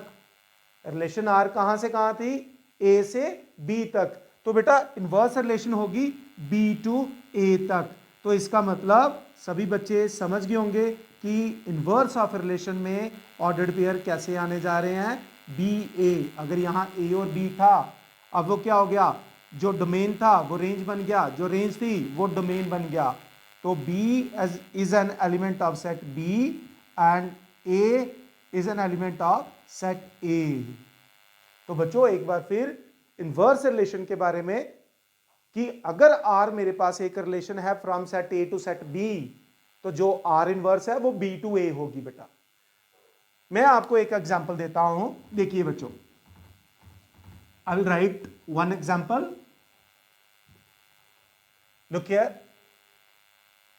रिलेशन आर कहां से कहां थी, ए से बी तक, तो बेटा इनवर्स रिलेशन होगी बी टू ए तक। तो इसका मतलब सभी बच्चे समझ गए होंगे कि इनवर्स ऑफ रिलेशन में ऑर्डर्ड पेयर कैसे आने जा रहे हैं, बी ए। अगर यहां ए और बी था, अब वो क्या हो गया, जो डोमेन था वो रेंज बन गया, जो रेंज थी वो डोमेन बन गया। तो B is an element of set B and A is an element of set A। तो बच्चों एक बार फिर इनवर्स रिलेशन के बारे में कि अगर R मेरे पास एक रिलेशन है from set A to set B, तो जो R इनवर्स है वो B टू A होगी बेटा। मैं आपको एक एग्जांपल देता हूं, देखिए बच्चों, I will write one example, look here.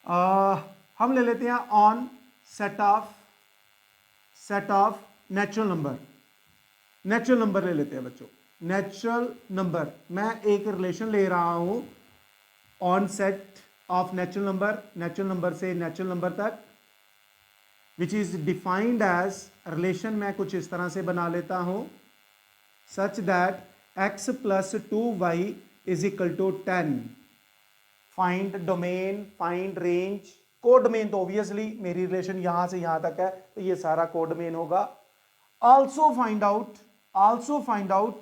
हम ले लेते हैं on set of natural number ले लेते हैं बच्चों। नेचुरल नंबर, मैं एक रिलेशन ले रहा हूं on set of natural number से नेचुरल नंबर तक, which is defined as relation, मैं कुछ इस तरह से बना लेता हूं, such that x plus 2y is equal to 10। Find domain, find range, codomain तो ऑब्वियसली मेरी रिलेशन यहां से यहां तक है तो ये सारा कोड डोमेन होगा। Also find out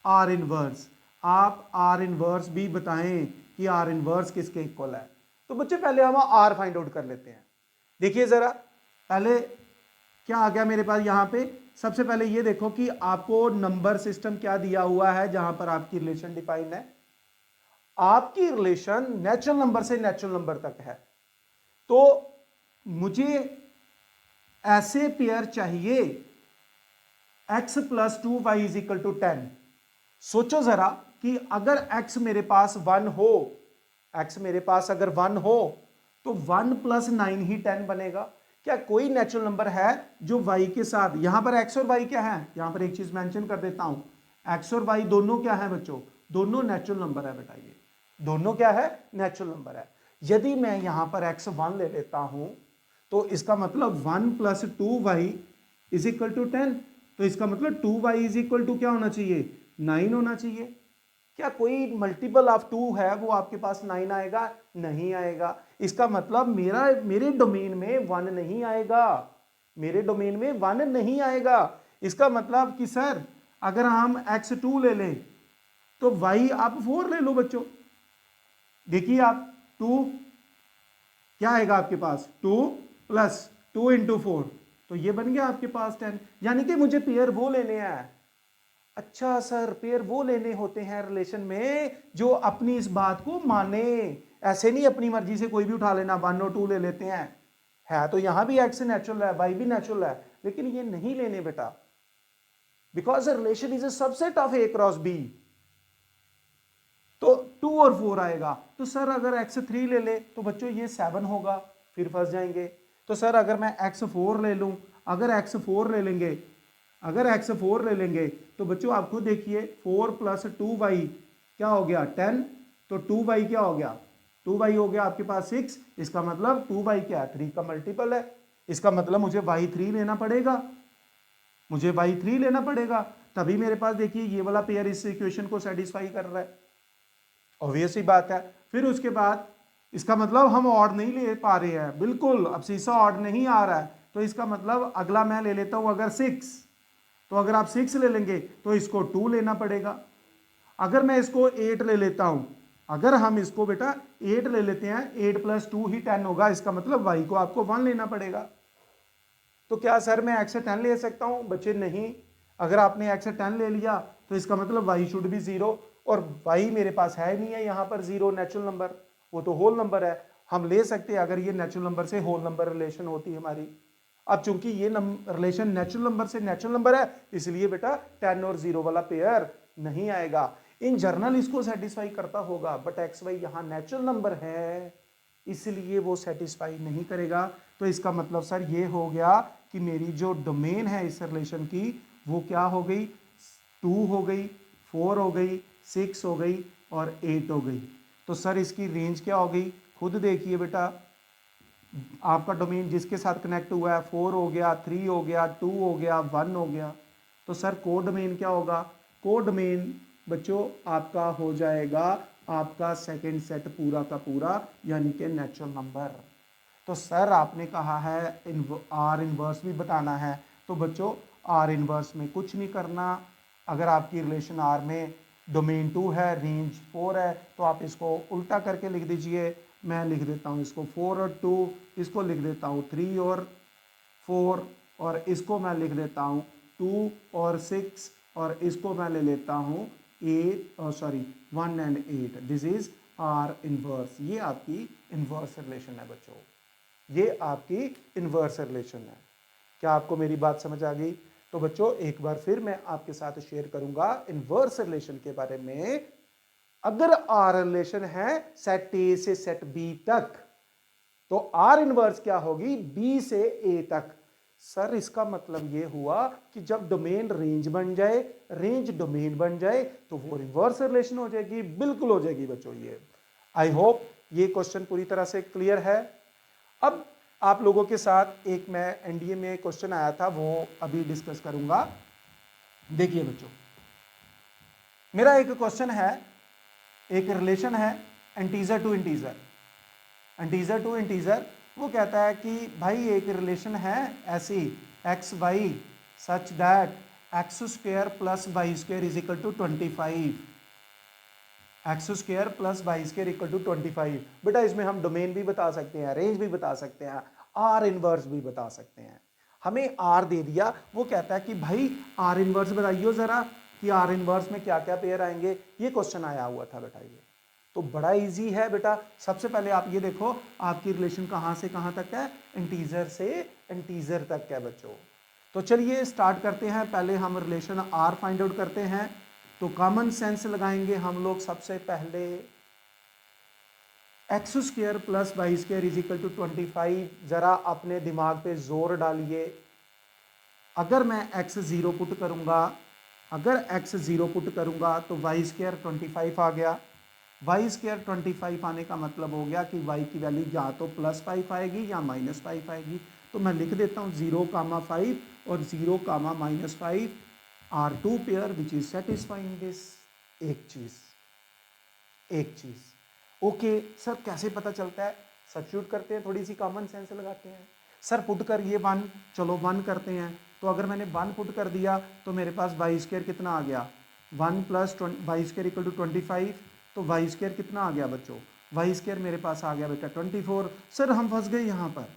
R inverse, आप आर इनवर्स भी बताएं कि आर इनवर्स किसके इक्वल है। तो बच्चे पहले हम आर फाइंड आउट कर लेते हैं। देखिए जरा, पहले क्या आ गया मेरे पास यहां पे, सबसे पहले ये देखो कि आपको नंबर सिस्टम क्या दिया हुआ है जहां पर आपकी रिलेशन डिफाइन है। आपकी रिलेशन नेचुरल नंबर से नेचुरल नंबर तक है, तो मुझे ऐसे पेयर चाहिए x plus 2y is equal to 10। सोचो जरा कि अगर x मेरे पास 1 हो, अगर 1 हो तो 1 प्लस 9 ही 10 बनेगा। क्या कोई नेचुरल नंबर है जो y के साथ, यहां पर x और y क्या है, यहां पर एक चीज मेंशन कर देता हूं, x और y दोनों क्या है बच्चों, दोनों नेचुरल नंबर है बेटा, ये दोनों क्या है, नेचुरल नंबर है। यदि मैं यहां पर x1 ले लेता हूं तो इसका मतलब 1 plus 2y is equal to 10, तो इसका मतलब 2y इज इक्वल टू क्या होना चाहिए, 9 होना चाहिए। क्या कोई मल्टीपल ऑफ 2 है वो आपके पास 9 आएगा, नहीं आएगा। इसका मतलब मेरे डोमेन में 1 नहीं आएगा, मेरे डोमेन में 1 नहीं आएगा। इसका मतलब कि सर अगर हम x2 ले लें तो y आप 4 ले लो बच्चों। देखिए आप 2 क्या आएगा आपके पास, 2 प्लस 2 इंटू 4, तो ये बन गया आपके पास 10। यानी कि मुझे पेयर वो लेने हैं। अच्छा सर, पेयर वो लेने होते हैं रिलेशन में जो अपनी इस बात को माने, ऐसे नहीं अपनी मर्जी से कोई भी उठा लेना, 1 और 2 ले लेते हैं। है तो यहां भी x नेचुरल है, y भी नेचुरल है, लेकिन ये नहीं लेने बेटा, because relation is a subset of a cross b। तो 2 और 4 आएगा। तो सर अगर x3 ले ले तो बच्चों ये 7 होगा, फिर फंस जाएंगे। तो सर अगर मैं x4 ले लूं, अगर x4 ले लेंगे तो बच्चों आप खुद देखिए, 4 प्लस 2y क्या हो गया 10, तो 2y क्या हो गया, 2y हो गया आपके पास 6। इसका मतलब 2y क्या है, 3 का मल्टीपल है। इसका मतलब मुझे y3 लेना पड़ेगा, तभी मेरे पास देखिए ये वाला पेयर इस इक्वेशन को सेटिस्फाई कर रहा है, ऑब्वियस ही बात है। फिर उसके बाद इसका मतलब हम ऑड नहीं ले पा रहे हैं, बिल्कुल अब सीसा ऑड नहीं आ रहा है, तो इसका मतलब अगला मैं ले लेता हूं अगर 6, तो अगर आप 6 ले लेंगे तो इसको 2 लेना पड़ेगा। अगर मैं इसको 8 ले लेता हूं, अगर हम इसको बेटा 8 ले लेते हैं, 8 प्लस 2 ही 10 होगा, इसका मतलब y को आपको 1 लेना पड़ेगा। तो क्या सर मैं x से 10 ले सकता हूं, बच्चे नहीं। अगर आपने x से 10 ले लिया तो इसका मतलब y शुड भी 0, और y मेरे पास है नहीं है यहां पर 0 नेचुरल नंबर, वो तो होल नंबर है। हम ले सकते हैं अगर ये नेचुरल नंबर से होल नंबर रिलेशन होती है हमारी। अब चूंकि ये रिलेशन नेचुरल नंबर से नेचुरल नंबर है, इसलिए बेटा 10 और 0 वाला पेयर नहीं आएगा। इन जर्नल इसको सेटिस्फाई करता होगा, बट एक्स वाई यहां नेचुरल नंबर है इसलिए वो सेटिस्फाई नहीं करेगा। तो इसका मतलब सर ये हो गया कि मेरी जो डोमेन है इस रिलेशन की वो क्या हो गई, 2 हो गई, 4 हो गई, 6 हो गई और 8 हो गई। तो सर इसकी रेंज क्या हो गई, खुद देखिए बेटा, आपका डोमेन जिसके साथ कनेक्ट हुआ है 4 हो गया, 3 हो गया, 2 हो गया, 1 हो गया। तो सर कोड डोमेन क्या होगा, कोड डोमेन बच्चों आपका हो जाएगा आपका सेकंड सेट पूरा का पूरा, यानी कि नेचुरल नंबर। तो सर आपने कहा है आर इनवर्स भी बताना है, तो बच्चों आर इनवर्स में कुछ नहीं करना। अगर आपकी रिलेशन आर में डोमेन 2 है, रेंज 4 है, तो आप इसको उल्टा करके लिख दीजिए। मैं लिख देता हूँ इसको 4 और 2, इसको लिख देता हूँ 3 और 4, और इसको मैं लिख देता हूँ 2 और 6, और इसको मैं ले लेता हूँ 1 and 8। This is are inverse. ये आपकी इनवर्स रिलेशन है बच्चों, ये आपकी इनवर्स रिलेशन है। क्या आपको मेरी बात समझ आ गई? तो बच्चों एक बार फिर मैं आपके साथ शेयर करूंगा इनवर्स रिलेशन के बारे में। अगर आर रिलेशन है सेट ए से सेट बी तक, तो आर इनवर्स क्या होगी, बी से ए तक। सर इसका मतलब यह हुआ कि जब डोमेन रेंज बन जाए, रेंज डोमेन बन जाए, तो वो रिवर्स रिलेशन हो जाएगी, बिल्कुल हो जाएगी बच्चों। ये आई होप ये क्वेश्चन पूरी तरह से क्लियर है। अब आप लोगों के साथ एक मैं एनडीए में क्वेश्चन आया था, वो अभी डिस्कस करूंगा। देखिए बच्चों, मेरा एक क्वेश्चन है, एक रिलेशन है integer to integer, integer to integer. वो कहता है कि भाई एक रिलेशन है ऐसी x y such that x square plus y square is equal to 25, x square plus y square equal to 25। बेटा इसमें हम डोमेन भी बता सकते हैं, रेंज भी बता सकते हैं, आर इनवर्स भी बता सकते हैं। हमें आर दे दिया, वो कहता है कि भाई आर इनवर्स बताइयो जरा कि आर इनवर्स में क्या क्या पेयर आएंगे। ये क्वेश्चन आया हुआ था बेटा। ये तो बड़ा इजी है बेटा। सबसे पहले आप ये देखो आपकी रिलेशन कहां से कहां तक है, इंटीजर से इंटीजर तक है बच्चों। तो चलिए स्टार्ट करते हैं। पहले हम रिलेशन आर फाइंड आउट करते हैं। तो कॉमन सेंस लगाएंगे हम लोग। सबसे पहले x square plus y square is equal to 25। जरा अपने दिमाग पे जोर डालिए। अगर मैं एक्स 0 पुट करूंगा, अगर एक्स 0 पुट करूंगा तो वाई स्क्वायर 25 आ गया। वाई स्क्वायर 25 आने का मतलब हो गया कि वाई की वैल्यू या तो +5 आएगी या -5 आएगी। तो मैं लिख देता हूँ 0,5 और 0,-5 are 2 pair which is satisfying this. एक चीज ओके सर कैसे पता चलता है, सब्स्टिट्यूट करते हैं, थोड़ी सी कॉमन सेंस लगाते हैं। सर पुट कर ये 1, चलो 1 करते हैं। तो अगर मैंने 1 पुट कर दिया तो मेरे पास वाई स्क्वायर कितना आ गया, 1 + वाई स्क्वायर इक्वल टू 25। तो वाई स्क्वायर कितना आ गया बच्चों, वाई स्क्वायर मेरे पास आ गया बेटा 24। सर हम फंस गए यहाँ पर,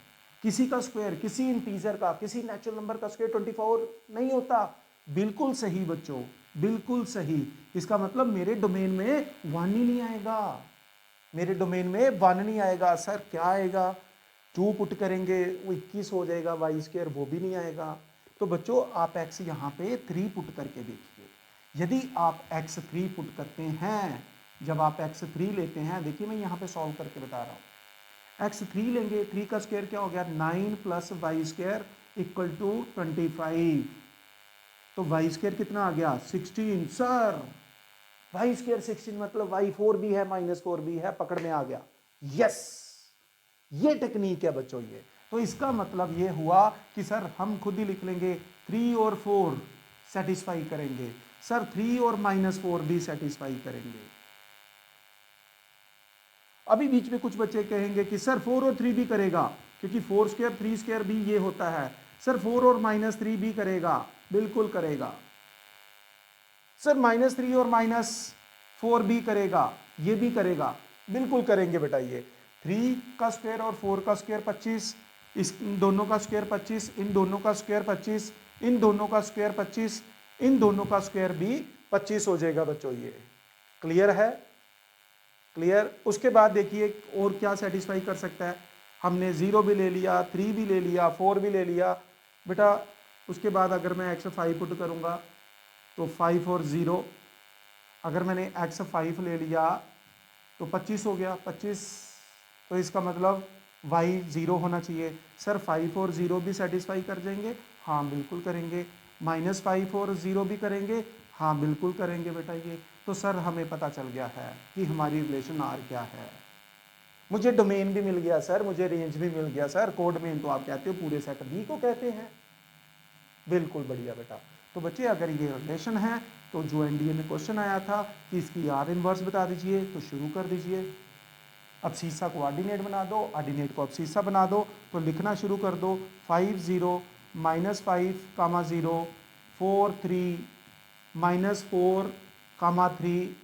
किसी का स्क्वायर, किसी इंटीजर का, किसी नेचुरल नंबर का स्क्वायर 24 नहीं होता। बिल्कुल सही बच्चों, बिल्कुल सही। इसका मतलब मेरे डोमेन में 1 ही नहीं आएगा, मेरे डोमेन में 1 नहीं आएगा। सर क्या आएगा, 2 पुट करेंगे वो 21 हो जाएगा, वाई स्क्वायर वो भी नहीं आएगा। तो बच्चों आप एक्स यहाँ पे 3 पुट करके देखिए। यदि आप एक्स 3 पुट करते हैं, जब आप x3 लेते हैं, देखिए मैं यहाँ पे सॉल्व करके बता रहा हूँ। x3 लेंगे, 3 का स्क्वायर क्या हो गया, 9 + वाई स्क्वायर इक्वल टू 25। तो वाई स्क्वायर कितना आ गया 16। सर वाई स्क्वायर 16 मतलब वाई 4 भी है -4 भी है, पकड़ में आ गया। यस, ये टेक्निक है बच्चों ये। तो इसका मतलब ये हुआ कि सर हम खुद ही लिख लेंगे 3 और 4 सेटिस्फाई करेंगे। सर 3 और -4 भी सेटिस्फाई करेंगे। अभी बीच में कुछ बच्चे कहेंगे कि सर 4 और 3 भी करेगा, क्योंकि 4 स्क्वायर 3 स्क्वायर भी ये होता है। सर 4 और -3 भी करेगा, बिल्कुल करेगा। सर -3 और -4 भी करेगा, ये भी करेगा, बिल्कुल करेंगे बेटा। ये 3 का स्क्वायर और 4 का स्क्वायर 25, इस दोनों का स्क्वायर 25, इन दोनों का स्क्वायर 25, इन दोनों का स्क्वायर 25, इन दोनों का स्क्वायर भी 25 हो जाएगा बच्चों। ये क्लियर है, क्लियर। उसके बाद देखिए और क्या सेटिस्फाई कर सकता है, हमने 0 भी ले लिया, 3 भी ले लिया, 4 भी ले लिया बेटा। उसके बाद अगर मैं x5 पुट करूँगा तो 5 और 0, अगर मैंने x5 ले लिया तो 25 हो गया, 25, तो इसका मतलब y 0 होना चाहिए। सर 5 और 0 भी सेटिस्फाई कर जाएंगे? हाँ बिल्कुल करेंगे। -5 और 0 भी करेंगे? हाँ बिल्कुल करेंगे बेटा ये। तो सर हमें पता चल गया है कि हमारी रिलेशन आर क्या है। मुझे डोमेन भी मिल गया सर, मुझे रेंज भी मिल गया सर। कोड मेन तो आप कहते हो पूरे सेट बी को कहते हैं। बिल्कुल बढ़िया बेटा। तो बच्चे अगर ये रिलेशन है तो जो एनडीए में क्वेश्चन आया था कि इसकी आर इनवर्स बता दीजिए, तो शुरू कर दीजिए। अब सीसा को ऑर्डिनेट बना दो, ऑर्डिनेट को अब सीसा बना दो, तो लिखना शुरू कर दो। 5 0 -5 0 4 3 -4 3,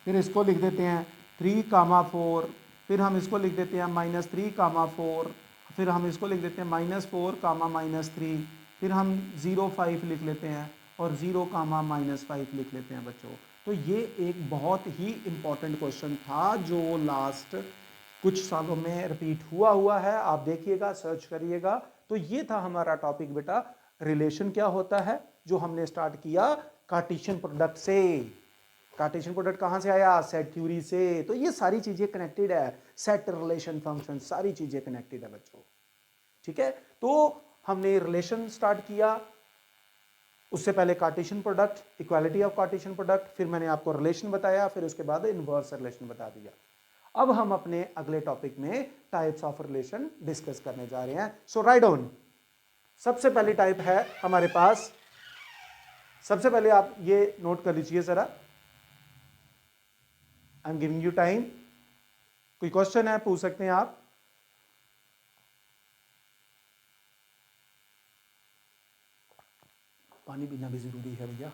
फिर इसको लिख देते हैं 3 4, फिर हम इसको लिख देते हैं -3 4, फिर हम इसको लिख देते हैं -4 -3, फिर हम 0 5 लिख लेते हैं और 0 -5 लिख लेते हैं बच्चों। तो ये एक बहुत ही इंपॉर्टेंट क्वेश्चन था जो लास्ट कुछ सालों में रिपीट हुआ है। आप देखिएगा, सर्च करिएगा। तो ये था हमारा टॉपिक बेटा, रिलेशन क्या होता है, जो हमने स्टार्ट किया कार्टेशियन प्रोडक्ट से। कार्टेशियन प्रोडक्ट कहां से आया? सेट थ्योरी से। तो ये सारी चीजें कनेक्टेड है, सेट रिलेशन फंक्शन सारी चीजें कनेक्टेड है बच्चों। ठीक है, तो हमने रिलेशन स्टार्ट किया, उससे पहले Cartesian product, equality of Cartesian product, फिर मैंने आपको रिलेशन बताया, फिर उसके बाद इनवर्स रिलेशन बता दिया। अब हम अपने अगले टॉपिक में टाइप्स ऑफ रिलेशन डिस्कस करने जा रहे हैं। सो राइट ऑन। सबसे पहली टाइप है हमारे पास, सबसे पहले आप ये नोट कर लीजिए जरा, I am giving you time. कोई क्वेश्चन है पूछ सकते हैं आप। पानी पीना भी जरूरी है भैया।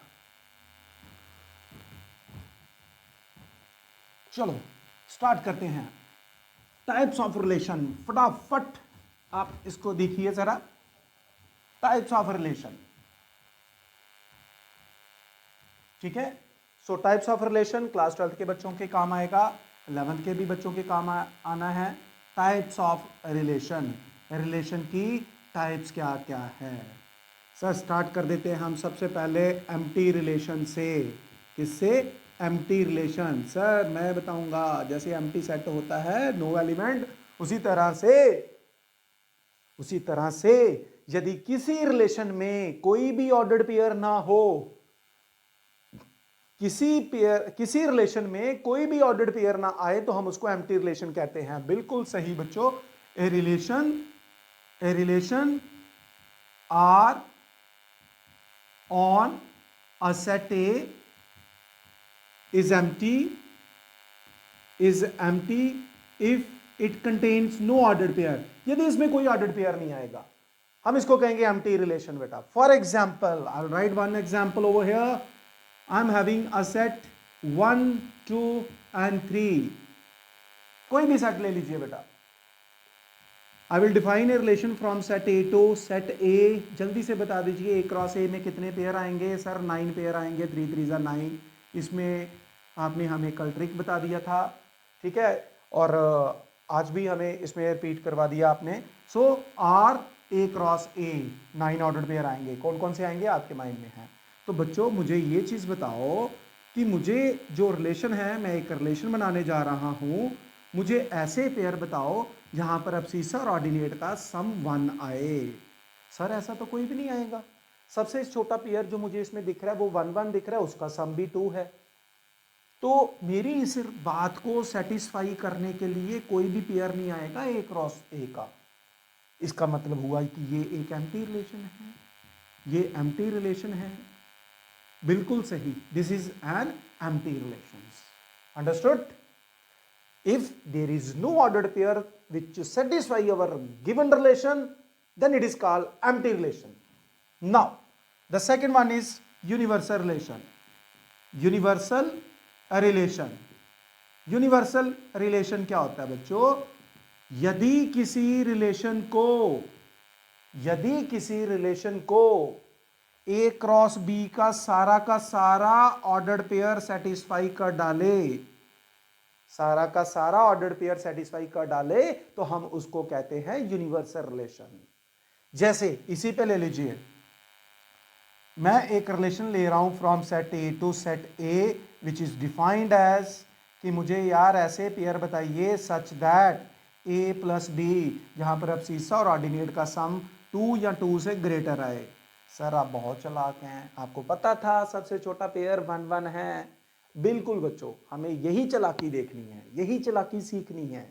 चलो स्टार्ट करते हैं। टाइप्स ऑफ रिलेशन, फटाफट आप इसको देखिए जरा। टाइप्स ऑफ रिलेशन, ठीक है। सो types of relation class 12th के बच्चों के काम आएगा, 11th के भी बच्चों के काम आना है। टाइप्स ऑफ रिलेशन, रिलेशन की टाइप्स क्या क्या है। सर स्टार्ट कर देते हैं हम सबसे पहले एम्प्टी रिलेशन से। किससे? Empty relation. सर मैं बताऊंगा, जैसे एम्प्टी सेट होता है नो एलिमेंट, उसी तरह से यदि किसी रिलेशन में कोई भी ऑर्डर्ड पेयर ना हो, किसी रिलेशन में कोई भी ऑर्डर्ड पेयर ना आए, तो हम उसको एम्प्टी रिलेशन कहते हैं। बिल्कुल सही बच्चों। A relation R on a set A is empty if it contains no ordered pair। यदि इसमें कोई ऑर्डर्ड पेयर नहीं आएगा, हम इसको कहेंगे एम्प्टी रिलेशन बेटा। For example, I will write one example over here. I am having a set 1 2 and 3, कोई भी सेट ले लीजिए बेटा। I will define a relation from set A to set A. जल्दी से बता दीजिए ए क्रॉस ए में कितने पेयर आएंगे? सर 9 पेयर आएंगे, 3 3 जा 9। इसमें आपने हमें कल ट्रिक बता दिया था, ठीक है, और आज भी हमें इसमें रिपीट करवा दिया आपने। So R A cross A 9 ordered pair आएंगे। कौन कौन से आएंगे आपके माइंड में है? तो बच्चों मुझे ये चीज़ बताओ कि मुझे जो रिलेशन है, मैं एक रिलेशन बनाने जा रहा हूँ, मुझे ऐसे पेयर बताओ जहां पर एब्सिसा और ऑर्डिनेट का सम 1 आए। सर ऐसा तो कोई भी नहीं आएगा। सबसे छोटा पेयर जो मुझे इसमें दिख रहा है वो 1 1 दिख रहा है, उसका सम भी 2 है। तो मेरी इस बात को सेटिस्फाई करने के लिए कोई भी पेयर नहीं आएगा ए क्रॉस ए का। इसका मतलब हुआ कि ये एक एम्प्टी रिलेशन है, ये एम्प्टी रिलेशन है। बिल्कुल सही, this is an empty relation. Understood? If there is no ordered pair which satisfy our given relation, then it is called empty relation. Now, the second one is universal relation. Universal relation. Universal relation क्या होता है बच्चों? यदि किसी रिलेशन को A क्रॉस B का सारा ऑर्डर्ड पेयर सेटिस्फाई कर डाले, सारा का सारा ऑर्डर्ड पेयर सेटिस्फाई कर डाले तो हम उसको कहते हैं यूनिवर्सल रिलेशन। जैसे इसी पे ले लीजिए, मैं एक रिलेशन ले रहा हूं from set A to set A which is defined as कि मुझे यार ऐसे पेयर बताइए such that a plus b, जहां पर अब्सीसा और ऑर्डिनेट का सम 2 या 2 से ग्रेटर आए। सर आप बहुत चालाक हैं, आपको पता था सबसे छोटा पेयर 1 1 है। बिल्कुल बच्चों, हमें यही चालाकी देखनी है, यही चालाकी सीखनी है।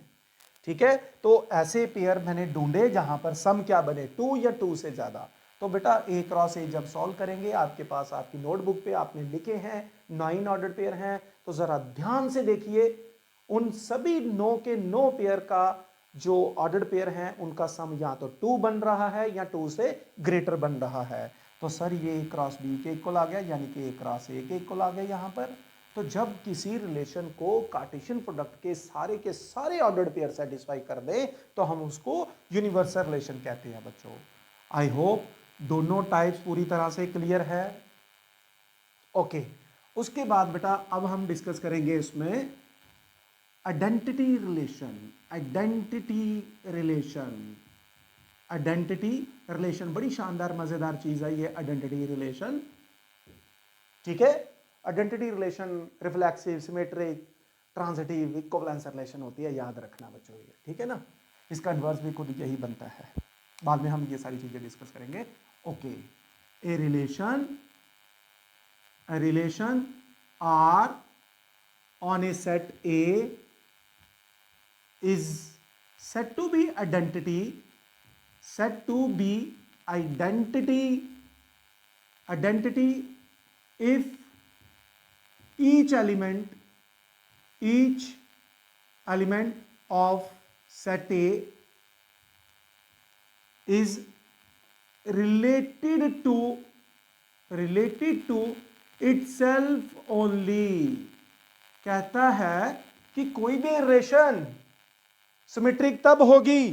ठीक है, तो ऐसे पेयर मैंने ढूंढे जहां पर सम क्या बने 2 या 2 से ज्यादा। तो बेटा ए क्रॉस ए जब सॉल्व करेंगे, आपके पास आपकी नोटबुक पे आपने लिखे हैं 9 ऑर्डर पेयर हैं, तो जरा ध्यान से देखिए उन सभी 9 के 9 पेयर का जो ऑर्डर्ड पेयर हैं उनका सम या तो 2 बन रहा है या 2 से ग्रेटर बन रहा है। तो सर ये ए क्रॉस बी के इक्वल आ गया, यानी कि ए क्रॉस ए के इक्वल आ गया यहां पर। तो जब किसी रिलेशन को कार्टेशियन प्रोडक्ट के सारे ऑर्डर्ड पेयर सेटिस्फाई कर दे तो हम उसको यूनिवर्सल रिलेशन कहते हैं बच्चों। आई होप दोनों टाइप्स पूरी तरह से क्लियर है। ओके, उसके बाद बेटा अब हम डिस्कस करेंगे इसमें identity relation. Identity relation, identity relation बड़ी शानदार मजेदार चीज है ये आइडेंटिटी रिलेशन। ठीक है, identity relation reflexive, symmetric, transitive, equivalence relation होती है, याद रखना बच्चों ये। ठीक है ना, इसका इन्वर्स भी खुद यही बनता है। बाद में हम ये सारी चीजें डिस्कस करेंगे। Okay, a relation R on a set A is said to be identity if each element of set A is related to itself only। कहता है कि कोई भी रिलेशन सिमेट्रिक तब होगी,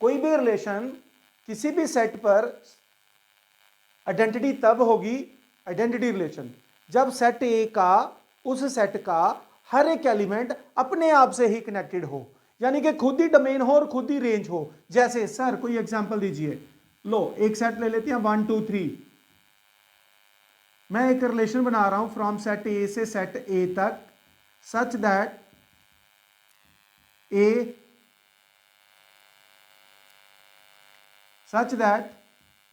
कोई भी रिलेशन किसी भी सेट पर आइडेंटिटी तब होगी, आइडेंटिटी रिलेशन, जब सेट ए का उस सेट का हर एक एलिमेंट अपने आप से ही कनेक्टेड हो, यानी कि खुद ही डोमेन हो और खुद ही रेंज हो। जैसे सर कोई एग्जांपल दीजिए, लो एक सेट ले लेते हैं 1 2 3। मैं एक रिलेशन बना रहा हूं फ्रॉम सेट ए से सेट ए तक such that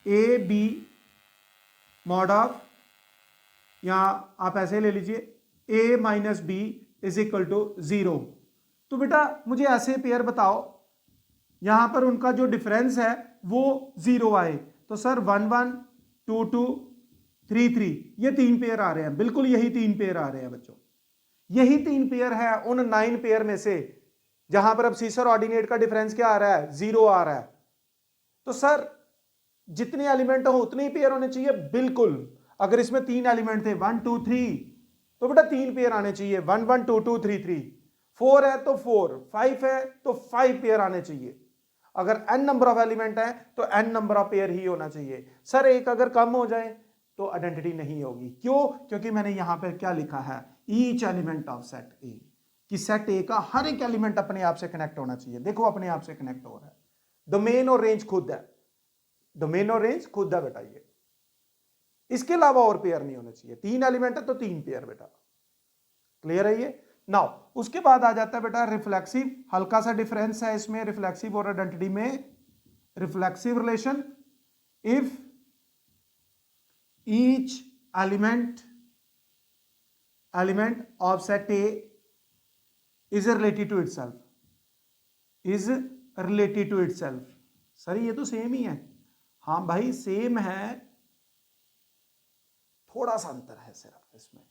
A B mod of, या आप ऐसे ले लीजिए A minus B is equal to 0। तो बेटा मुझे ऐसे पेयर बताओ यहां पर उनका जो डिफरेंस है वो 0 आए। तो सर 1 1 2 2 3 3 ये 3 पेयर आ रहे हैं, बिल्कुल यही 3 पेयर आ रहे हैं बच्चों, यही 3 पेयर है उन 9 पेयर में से जहां पर अब सीसर ऑर्डिनेट का डिफरेंस क्या आ रहा है 0 आ रहा है। तो सर जितने एलिमेंट हो उतने ही पेयर होने चाहिए, बिल्कुल। अगर इसमें 3 एलिमेंट थे 1 2 3 तो बेटा 3 पेयर आने चाहिए, 1 1 2 2 3 3। 4 है तो 4, 5 है तो 5 पेयर आने चाहिए। अगर n नंबर ऑफ एलिमेंट है तो n नंबर ऑफ पेयर ही होना चाहिए। सर एक अगर कम हो जाए तो आइडेंटिटी नहीं होगी, क्यों? क्योंकि मैंने यहां पर क्या लिखा है, ईच एलिमेंट ऑफ सेट ए, कि सेट ए का हर एक एलिमेंट अपने आप से कनेक्ट होना चाहिए। देखो अपने आप से कनेक्ट हो रहा है, डोमेन और रेंज खुद है, डोमेन और रेंज खुद है बेटा ये, इसके अलावा और पेयर नहीं होने चाहिए। 3 एलिमेंट है तो 3 पेयर बेटा, क्लियर है ये। नाउ उसके बाद आ जाता है बेटा रिफ्लेक्सिव, हल्का सा डिफरेंस है इसमें रिफ्लेक्सिव और आइडेंटिटी में। Reflexive relation, if each element of set A is related to itself, is related to itself. Sir ये तो सेम ही है, हाँ भाई सेम है, थोड़ा सा अंतर है सिर्फ इसमें,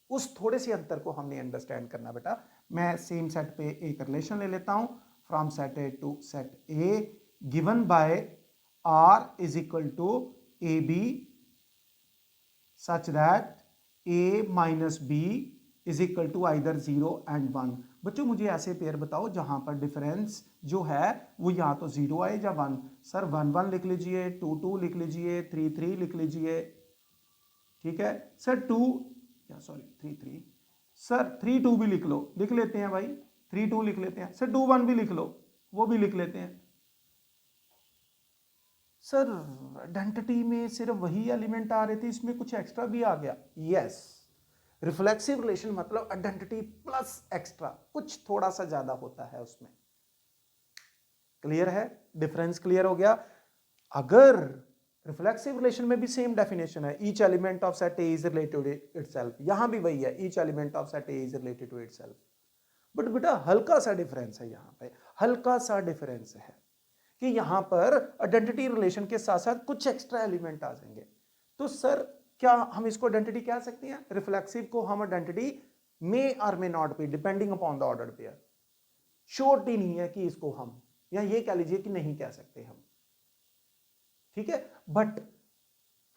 उस थोड़े से अंतर को हमने अंडरस्टैंड करना बेटा। मैं सेम सेट पे एक रिलेशन ले लेता हूं from set A to set A given by R is equal to a b such that a minus B is equal to either 0 and 1। बच्चों मुझे ऐसे पेयर बताओ जहां पर डिफरेंस जो है वो या तो 0 आए या 1। सर 1 1 लिख लीजिए, 2 2 लिख लीजिए, 3 3 लिख लीजिए, ठीक है सर 3 3। सर 3 2 भी लिख लो, लिख लेते हैं भाई, 3 2 लिख लेते हैं। सर 2 1 भी लिख लो, वो भी लिख लेते हैं। सर आइडेंटिटी में सिर्फ वही एलिमेंट आ रहे थे, इसमें कुछ एक्स्ट्रा भी आ गया। यस, रिफ्लेक्सिव रिलेशन मतलब आइडेंटिटी प्लस एक्स्ट्रा, कुछ थोड़ा सा ज्यादा होता है उसमें। क्लियर है? डिफरेंस क्लियर हो गया? अगर रिफ्लेक्सिव रिलेशन में भी सेम डेफिनेशन है, each element of set A is related to itself, यहां भी वही है, each element of set A is related to itself. But बेटा हल्का सा डिफरेंस है यहां पे, हल्का सा डिफरेंस है कि यहां पर आइडेंटिटी रिलेशन के साथ साथ कुछ एक्स्ट्रा एलिमेंट आ जाएंगे। तो सर क्या हम इसको आइडेंटिटी कह सकते हैं? रिफ्लेक्सिव को हम आइडेंटिटी मे और may not be depending upon the ordered pair, surety नहीं है कि इसको हम, या ये कह लीजिए कि नहीं कह सकते हम, ठीक है। बट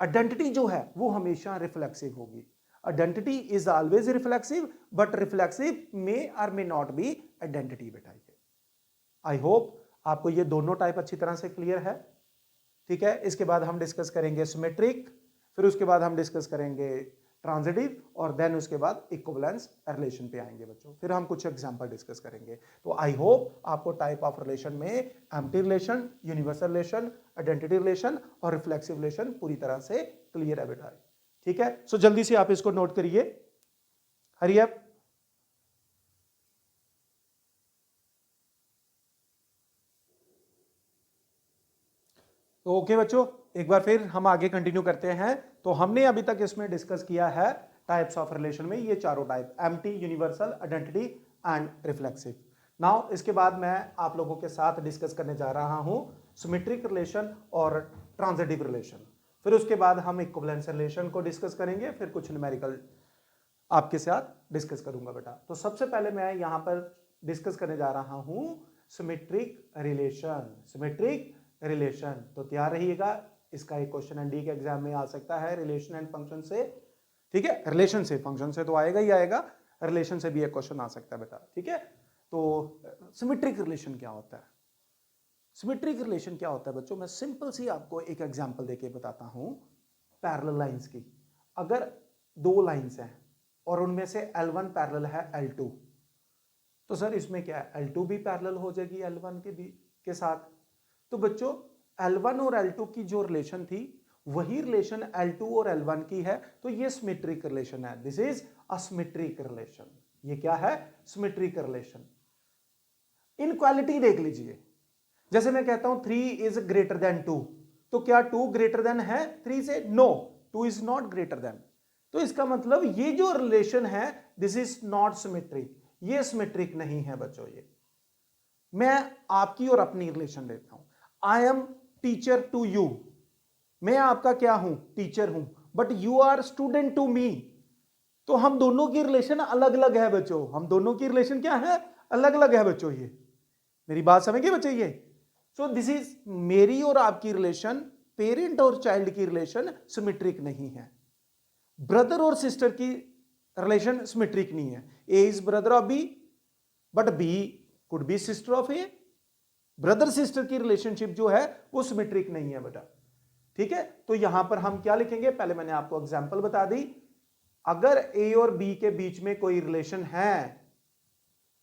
आइडेंटिटी जो है वो हमेशा रिफ्लेक्सिव होगी। Identity is always reflexive, but reflexive may और मे नॉट बी आइडेंटिटी बेटा। आई होप आपको ये दोनों टाइप अच्छी तरह से क्लियर है, ठीक है। इसके बाद हम डिस्कस करेंगे सिमेट्रिक, फिर उसके बाद हम डिस्कस करेंगे ट्रांजिटिव, और देन उसके बाद इक्विवेलेंस रिलेशन पे आएंगे बच्चों। फिर हम कुछ एग्जांपल डिस्कस करेंगे। तो आई होप आपको टाइप ऑफ रिलेशन में empty relation, universal relation, identity relation और रिफ्लेक्सिव रिलेशन पूरी तरह से क्लियर है बेटा, ठीक है। सो जल्दी से आप इसको नोट करिए, हरी अप। तो ओके बच्चों, एक बार फिर हम आगे कंटिन्यू करते हैं। तो हमने अभी तक इसमें डिस्कस किया है टाइप्स ऑफ रिलेशन में ये चारों type, empty, universal, identity and reflexive. Now इसके बाद मैं आप लोगों के साथ डिस्कस करने जा रहा हूं सिमेट्रिक रिलेशन और ट्रांजिटिव रिलेशन। फिर उसके बाद हम इक्विवेलेंस रिलेशन को डिस्कस करेंगे, फिर कुछ न्यूमेरिकल आपके साथ डिस्कस करूंगा बेटा। तो सबसे पहले मैं यहां पर डिस्कस करने जा रहा हूं सिमेट्रिक रिलेशन। सिमेट्रिक रिलेशन, तो तैयार रहिएगा, इसका एक क्वेश्चन एंड डी के एग्जाम में आ सकता है रिलेशन एंड फंक्शन से, ठीक है। रिलेशन से, फंक्शन से तो आएगा ही आएगा, रिलेशन से भी एक क्वेश्चन आ सकता है बेटा, ठीक है। तो सिमेट्रिक रिलेशन क्या होता है? सिमेट्रिक रिलेशन क्या होता है बच्चों, मैं सिंपल सी आपको एक एग्जांपल देके बताता हूं पैरेलल लाइंस की। अगर दो लाइंस हैं और उनमें से L1 पैरेलल है L2, तो सर इसमें क्या है, L2 भी पैरेलल हो जाएगी L1 के साथ। तो बच्चों L1 और L2 की जो रिलेशन थी वही रिलेशन L2 और L1 की है, तो ये सिमेट्रिक रिलेशन है। This is a symmetric relation. ये क्या है? Symmetric relation. इनक्वालिटी देख लीजिए, जैसे मैं कहता हूं 3 इज ग्रेटर देन 2, तो क्या 2 ग्रेटर देन है 3 से? No, 2 is not greater than. तो इसका मतलब ये जो रिलेशन है दिस इज नॉट सिमेट्रिक, ये सिमेट्रिक नहीं है बच्चों। ये मैं आपकी और अपनी रिलेशन लेता हूं, I am teacher to you, मैं आपका क्या हूं? टीचर हूं, but you are student to me. तो हम दोनों की रिलेशन अलग अलग है बच्चों, हम दोनों की रिलेशन क्या है? अलग अलग है बच्चों। ये मेरी बात समझिए बच्चों। ये सो दिस इज मेरी और आपकी रिलेशन, पेरेंट और चाइल्ड की रिलेशन सिमेट्रिक नहीं है। ब्रदर और सिस्टर की रिलेशन सिमेट्रिक नहीं है। A is brother of B, but B could be sister of A. Brother sister की रिलेशनशिप जो है वो सिमेट्रिक नहीं है बेटा, ठीक है। तो यहां पर हम क्या लिखेंगे, पहले मैंने आपको एग्जांपल बता दी। अगर ए और बी के बीच में कोई रिलेशन है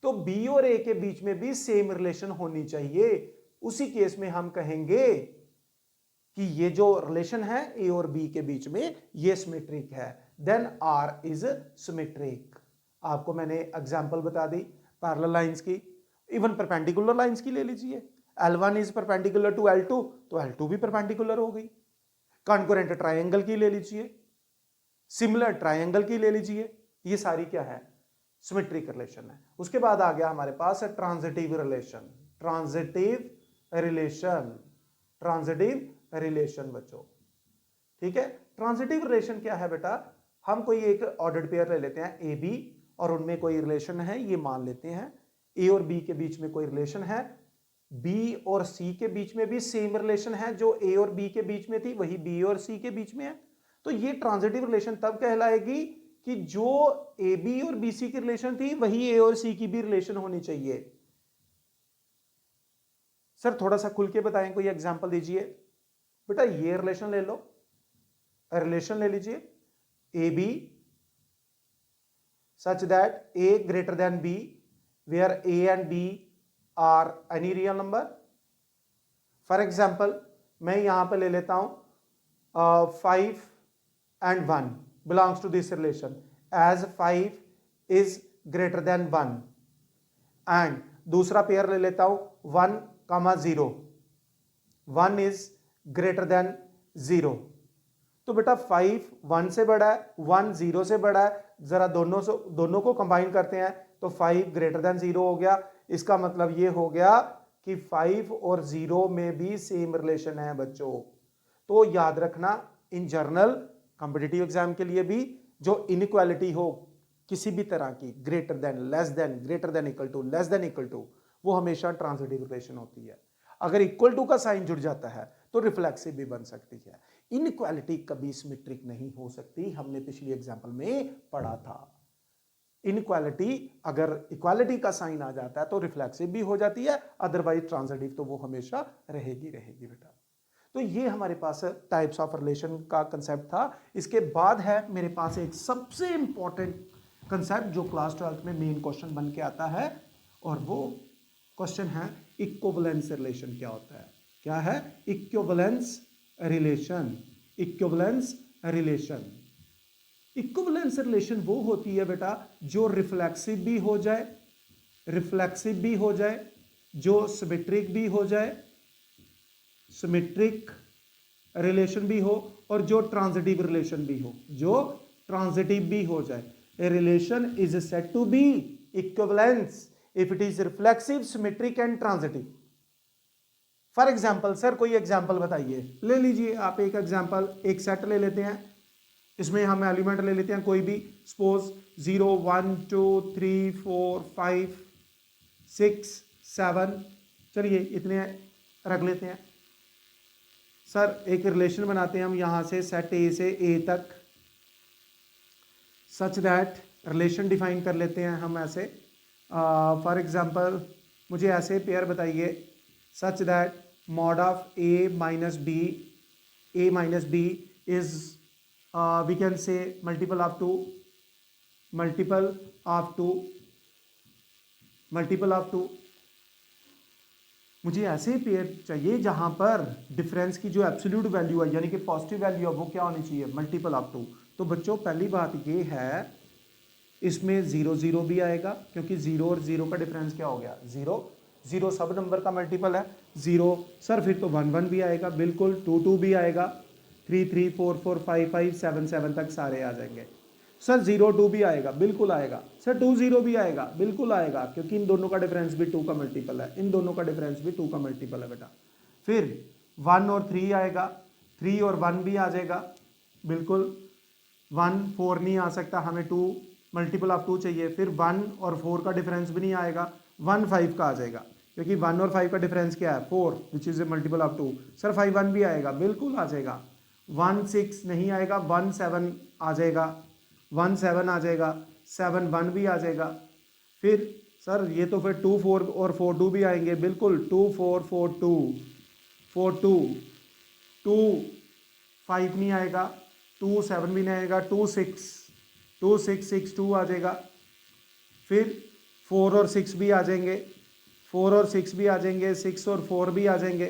तो बी और ए के बीच में भी सेम रिलेशन होनी चाहिए। उसी केस में हम कहेंगे कि ये जो रिलेशन है ए और बी के बीच में ये सिमेट्रिक है, देन आर इज सिमेट्रिक। आपको मैंने एग्जांपल बता दी पैरेलल लाइंस की, इवन परपेंडिकुलर लाइंस की ले लीजिए। L1 is perpendicular to L2, तो L2 भी परपेंडिकुलर हो गई। कॉन्करेंट ट्रायंगल की ले लीजिए, सिमिलर ट्रायंगल की ले लीजिए, ये सारी क्या है? सिमेट्रिक रिलेशन है। उसके बाद आ गया हमारे पास transitive relation. Transitive relation, transitive relation बच्चों, ठीक है। ट्रांजिटिव रिलेशन क्या है बेटा? हम कोई एक ऑर्डर्ड पेयर ले लेते हैं ए बी, और उनमें कोई रिलेशन है, ये मान लेते हैं ए और बी के बीच में कोई रिलेशन है, बी और सी के बीच में भी सेम रिलेशन है, जो ए और बी के बीच में थी वही बी और सी के बीच में है। तो ये ट्रांजिटिव रिलेशन तब कहलाएगी कि जो ए बी और बी सी की रिलेशन थी वही ए और सी की भी रिलेशन होनी चाहिए। सर थोड़ा सा खुल के बताएं, कोई एग्जांपल दीजिए बेटा। ये रिलेशन ले लो, रिलेशन ले लीजिए a b such that a greater than b where a and b are any real number. For example, मैं यहां पर ले लेता हूं 5 and 1 belongs to this relation as 5 is greater than 1 and दूसरा पेयर ले लेता हूं 1, 0 1 is greater than 0. तो बेटा 5 1 से बड़ा है, 1 0 से बड़ा है, जरा दोनों को कंबाइन करते हैं तो 5 ग्रेटर देन 0 हो गया। इसका मतलब ये हो गया कि 5 और 0 में भी सेम रिलेशन है बच्चों। तो याद रखना इन जनरल कॉम्पिटिटिव एग्जाम के लिए भी जो इनइक्वालिटी हो किसी भी तरह की, greater than, less than, greater than equal to, less than equal to, वो हमेशा ट्रांजिटिव रिलेशन होती है। अगर इक्वल टू का साइन जुड़ जाता है तो रिफ्लेक्सिव भी बन सकती है। इनइक्वालिटी कभी सिमेट्रिक नहीं हो सकती, हमने पिछली एग्जांपल में पढ़ा था। इनइक्वालिटी, अगर इक्वालिटी का साइन आ जाता है तो रिफ्लेक्सिव भी हो जाती है, अदरवाइज ट्रांजिटिव तो वो हमेशा रहेगी बेटा। तो ये हमारे पास टाइप्स ऑफ रिलेशन का कंसेप्ट था। इसके बाद है मेरे पास एक सबसे इंपॉर्टेंट कंसेप्ट जो क्लास 12 में मेन क्वेश्चन बन के आता है, और वो क्वेश्चन है इक्विवेलेंस रिलेशन क्या होता है। क्या है? Equivalence relation. Equivalence relation, equivalence relation वो होती है बेटा जो रिफ्लेक्सिव भी हो जाए, रिफ्लेक्सिव भी हो जाए, जो सिमेट्रिक भी हो जाए, सिमेट्रिक रिलेशन भी हो, और जो ट्रांजिटिव रिलेशन भी हो, जो ट्रांजिटिव भी हो जाए। A relation is said to be equivalence if it is reflexive, symmetric and transitive. For example, sir कोई एग्जाम्पल बताइए, ले लीजिए आप एक एग्जाम्पल, एक सेट ले लेते हैं, इसमें हम एलिमेंट ले लेते हैं कोई भी, सपोज 0 1 2 3 4 5 6 7, चलिए इतने रख लेते हैं। सर एक रिलेशन बनाते हैं हम यहां से सेट ए से ए तक, सच दैट रिलेशन डिफाइन कर लेते हैं हम ऐसे। फॉर एग्जाम्पल मुझे ऐसे पेयर बताइए, such that mod of a minus b is we can say multiple of 2, multiple of 2, multiple of 2। मुझे ऐसे पेयर चाहिए जहां पर डिफरेंस की जो एब्सोल्यूट वैल्यू है यानी कि पॉजिटिव वैल्यू है वो क्या होनी चाहिए, मल्टीपल ऑफ 2। तो बच्चों पहली बात ये है, इसमें 0 0 भी आएगा क्योंकि 0 और 0 का डिफरेंस क्या हो गया, 0 0 सब नंबर का मल्टीपल है 0। सर फिर तो 1 1 भी आएगा, बिल्कुल 2 2 भी आएगा, 3 3 4 4 5 5 7 7 तक सारे आ जाएंगे। सर 0 2 भी आएगा, बिल्कुल आएगा। सर 2 0 भी आएगा, बिल्कुल आएगा, क्योंकि इन दोनों का डिफरेंस भी 2 का मल्टीपल है, इन दोनों का डिफरेंस भी 2 का मल्टीपल है बेटा। फिर 1 और 3 आएगा, 3 और 1 भी आ जाएगा, बिल्कुल 1 4 नहीं आ सकता, हमें 2 मल्टीपल ऑफ 2 चाहिए। फिर 1 और 4 का डिफरेंस भी नहीं आएगा, 1 5 का आ जाएगा, क्योंकि 1 और 5 का डिफरेंस क्या है, 4 which is a multiple of 2। Sir 5 1 भी आएगा, बिल्कुल आ जाएगा। 1 6 नहीं आएगा, 1 7 आ जाएगा, 1 7 आ जाएगा, 7 1 भी आ जाएगा। फिर सर ये तो फिर 2 4 और 4 2 भी आएंगे, बिल्कुल 2 4 4 2 4 2 2 5 नहीं आएगा, 2 7 भी नहीं आएगा, 2 6 6 2 आ जाएगा। फिर 4 और 6 भी आ जाएंगे, 4 और 6 भी आ जाएंगे, 6 और 4 भी आ जाएंगे,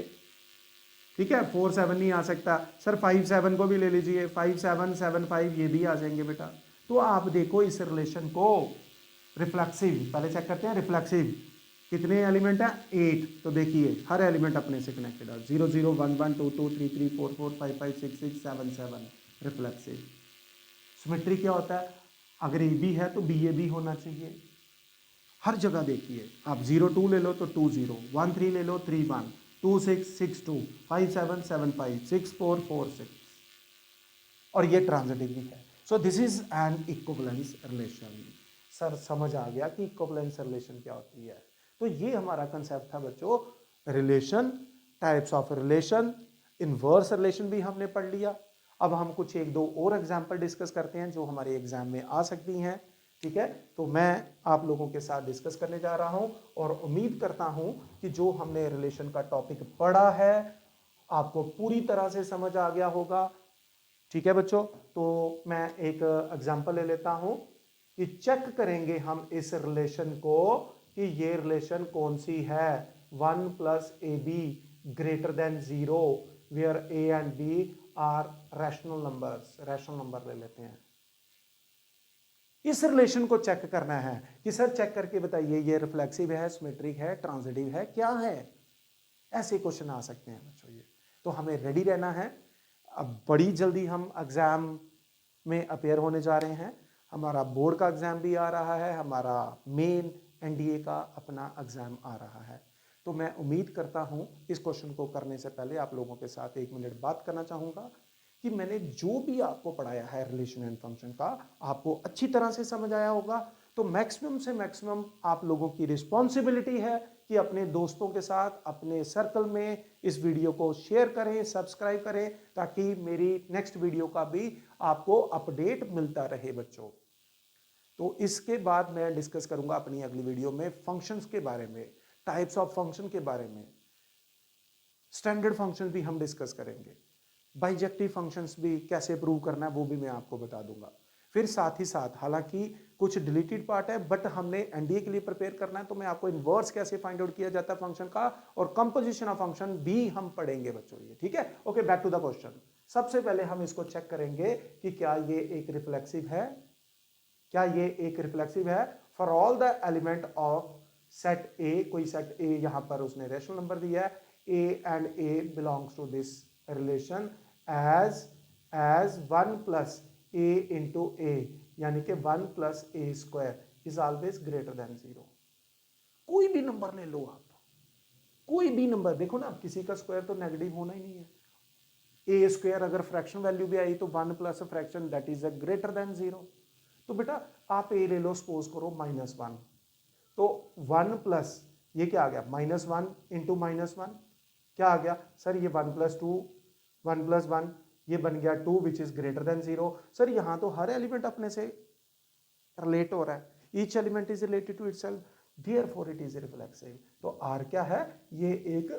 ठीक है। 4 7 नहीं आ सकता। सर 5 7 को भी ले लीजिए, 5 7 7 5 ये भी आ जाएंगे बेटा। तो आप देखो इस रिलेशन को रिफ्लेक्सिव, पहले चेक करते हैं रिफ्लेक्सिव कितने एलिमेंट है, 8। तो देखिए हर एलिमेंट अपने से कनेक्टेड है, 0 0 1 1 2 2 3 3 4 4 5 5 6 6 7 7 रिफ्लेक्सिव। सिमेट्री क्या होता है, अगर ए बी है तो बी ए भी होना चाहिए। हर जगह देखिए आप 0 2 ले लो तो 2 0, 1 3 ले लो 3 1, 2 6 6 2, 5 7 7 5, 6 4 4 6, और ये ट्रांजिटिव भी है। So this is an equivalence relation. Sir समझ आ गया कि इक्विवेलेंस रिलेशन क्या होती है। तो ये हमारा कंसेप्ट था बच्चों, relation, types of relation, inverse relation भी हमने पढ़ लिया। अब हम कुछ एक दो और एग्जाम्पल डिस्कस करते हैं जो हमारे एग्जाम में आ सकती हैं, ठीक है। तो मैं आप लोगों के साथ डिस्कस करने जा रहा हूं और उम्मीद करता हूं कि जो हमने रिलेशन का टॉपिक पढ़ा है आपको पूरी तरह से समझ आ गया होगा, ठीक है बच्चों। तो मैं एक एग्जाम्पल ले लेता हूं, कि चेक करेंगे हम इस रिलेशन को कि ये रिलेशन कौन सी है, 1 plus a b greater than 0 where a and b are rational numbers. Rational number ले लेते हैं। इस रिलेशन को चेक करना है कि सर चेक करके बताइए ये रिफ्लेक्सिव है, सिमेट्रिक है, ट्रांजिटिव है, क्या है। ऐसे क्वेश्चन आ सकते हैं बच्चों ये, तो हमें रेडी रहना है। अब बड़ी जल्दी हम एग्जाम में अपेयर होने जा रहे हैं। हमारा बोर्ड का एग्जाम भी आ रहा है, हमारा मेन एनडीए का अपना एग्जाम आ रहा है। तो मैं उम्मीद करता हूं इस क्वेश्चन को करने से पहले आप लोगों के साथ 1 मिनट बात करना चाहूंगा कि मैंने जो भी आपको पढ़ाया है रिलेशन एंड फंक्शन का, आपको अच्छी तरह से समझ आया होगा। तो मैक्सिमम से मैक्सिमम आप लोगों की रिस्पॉन्सिबिलिटी है कि अपने दोस्तों के साथ, अपने सर्कल में इस वीडियो को शेयर करें, सब्सक्राइब करें, ताकि मेरी नेक्स्ट वीडियो का भी आपको अपडेट मिलता रहे बच्चों। तो इसके बाद मैं डिस्कस करूंगा अपनी अगली वीडियो में फंक्शंस के बारे में, टाइप्स ऑफ फंक्शन के बारे में, स्टैंडर्ड फंक्शन भी हम डिस्कस करेंगे, बाइजेक्टिव फंक्शंस भी कैसे प्रूव करना है वो भी मैं आपको बता दूंगा। फिर साथ ही साथ, हालांकि कुछ डिलीटेड पार्ट है बट हमने एनडीए के लिए प्रिपेयर करना है, तो मैं आपको इनवर्स कैसे फाइंड आउट किया जाता है फंक्शन का और कंपोजिशन ऑफ फंक्शन भी हम पढ़ेंगे बच्चों ये, ठीक है। Okay, back to the question. सबसे पहले हम इसको चेक करेंगे कि क्या ये एक रिफ्लेक्सिव है। क्या ये एक रिफ्लेक्सिव है for all the element of set ए। कोई सेट ए यहां पर उसने रेशनल नंबर दिया है, A and A belongs to this relation as 1 plus A into A, यानी कि 1 plus A square is always greater than 0। कोई भी नंबर ले लो आप, कोई भी नंबर, देखो ना किसी का स्क्वायर तो नेगेटिव होना ही नहीं है। ए स्क्वायर अगर फ्रैक्शन वैल्यू भी आई तो 1 plus fraction that is a greater than 0। तो बेटा आप ए ले लो, सपोज करो -1, तो 1 प्लस ये क्या आ गया, -1 इंटू -1 क्या आ गया सर, ये 1 प्लस 2, 1 प्लस 1 ये बन गया 2 विच इज ग्रेटर देन 0। सर यहां तो हर एलिमेंट अपने से रिलेट हो रहा है, each element is related to itself, therefore it is reflexive. तो आर क्या है, ये एक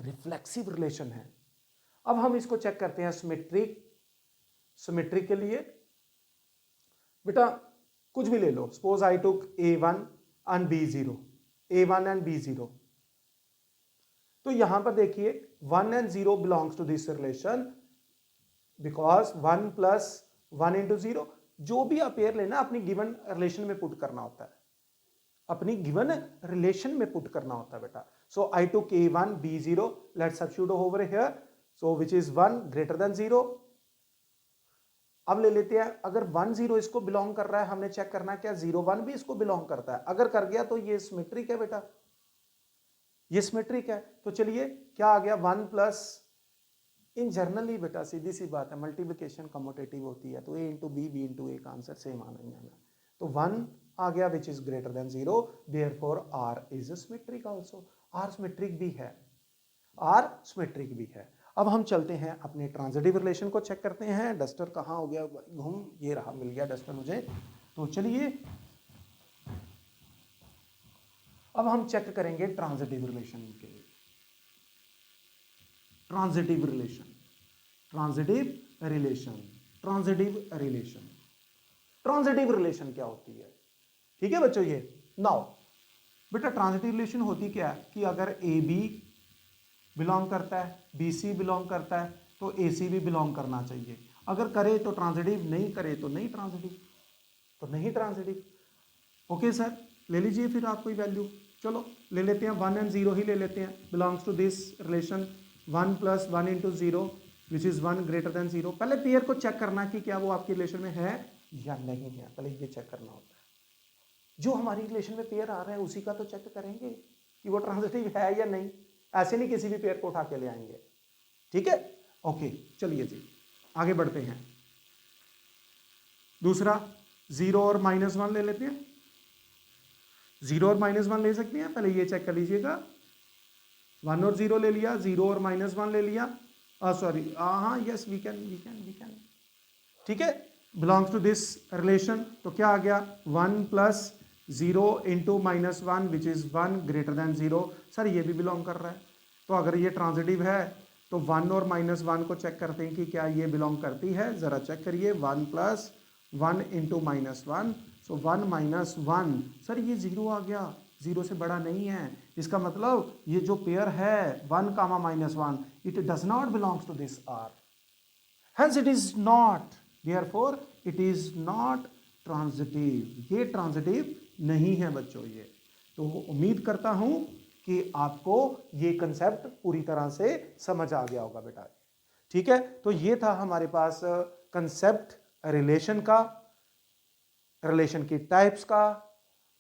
रिफ्लेक्सिव रिलेशन है। अब हम इसको चेक करते हैं सिमेट्रिक। सिमेट्रिक के लिए बेटा कुछ भी ले लो, suppose I took a1 and b0, a1 and b0। तो यहां पर देखिए 1 and 0 belongs to this relation because 1 plus 1 into 0, जो भी आप पेयर लेना अपनी गिवन रिलेशन में पुट करना होता है, अपनी गिवन रिलेशन में पुट करना होता है बेटा। सो आई took a1 b0, let's substitute over here, so which is 1 greater than 0। अब ले लेते हैं, अगर 1 0 इसको बिलोंग कर रहा है, हमने चेक करना है क्या 0 1 भी इसको बिलोंग करता है। अगर कर गया तो ये सिमेट्रिक है बेटा, ये सिमेट्रिक है। तो चलिए क्या आ गया 1 प्लस, इन जनरली बेटा सीधी सी बात है, मल्टीप्लिकेशन कम्यूटेटिव होती है, तो a into B, B into A का आंसर सेम आना ही आना। तो 1 आ गया which is greater than 0, therefore R is symmetric also. R symmetric भी है, आर सिमेट्रिक भी है। अब हम चलते हैं अपने ट्रांजिटिव रिलेशन को चेक करते हैं। डस्टर कहाँ हो गया घूम, ये रहा, मिल गया डस्टर मुझे। तो चलिए अब हम चेक करेंगे ट्रांजिटिव रिलेशन के लिए। Transitive relation, transitive relation, transitive relation, transitive relation क्या होती है, ठीक है बच्चों। ये नाउ बेटा ट्रांजिटिव रिलेशन होती क्या है कि अगर ए बी बिलोंग करता है, बी सी बिलोंग करता है, तो ए सी भी बिलोंग करना चाहिए। अगर करे तो ट्रांजिटिव, नहीं करे तो नहीं ट्रांजिटिव, तो नहीं ट्रांजिटिव। ओके सर, ले लीजिए फिर आप कोई वैल्यू, चलो ले लेते हैं 1 एंड 0 ही ले लेते हैं, belongs to this relation 1 plus 1 into 0 which is 1 greater than 0। पहले पेयर को चेक करना कि क्या वो आपकी रिलेशन में है या नहीं है, पहले ये चेक करना होता है। जो हमारी रिलेशन में पेयर आ रहा है उसी का तो चेक करेंगे कि वो ट्रांजिटिव है या नहीं, ऐसे नहीं किसी भी पेयर को उठा के ले आएंगे, ठीक है। ओके चलिए जी आगे बढ़ते हैं। दूसरा 0 और -1 ले लेते हैं, 0 और -1 ले सकते हैं, पहले ये चेक कर लीजिएगा। 1 और 0 ले लिया, 0 और -1 ले लिया, सॉरी हाँ यस वी कैन, ठीक है, बिलोंग्स टू दिस रिलेशन। तो क्या आ गया 1 plus 0 into -1 which is 1 greater than 0। Sir ये भी बिलोंग कर रहा है, तो अगर ये ट्रांजिटिव है तो 1 और -1 को चेक करते हैं कि क्या ये बिलोंग करती है। जरा चेक करिए, 1 प्लस 1 इंटू -1, सो 1 माइनस 1, सर ये 0 आ गया, 0 से बड़ा नहीं है, इसका मतलब ये जो पेयर है 1 comma -1, it does not belongs to this R, hence it is not, therefore it is not transitive, ये ट्रांजिटिव नहीं है बच्चों ये। तो उम्मीद करता हूं कि आपको ये कंसेप्ट पूरी तरह से समझ आ गया होगा बेटा। ठीक है, तो ये था हमारे पास कंसेप्ट रिलेशन का, रिलेशन की टाइप्स का।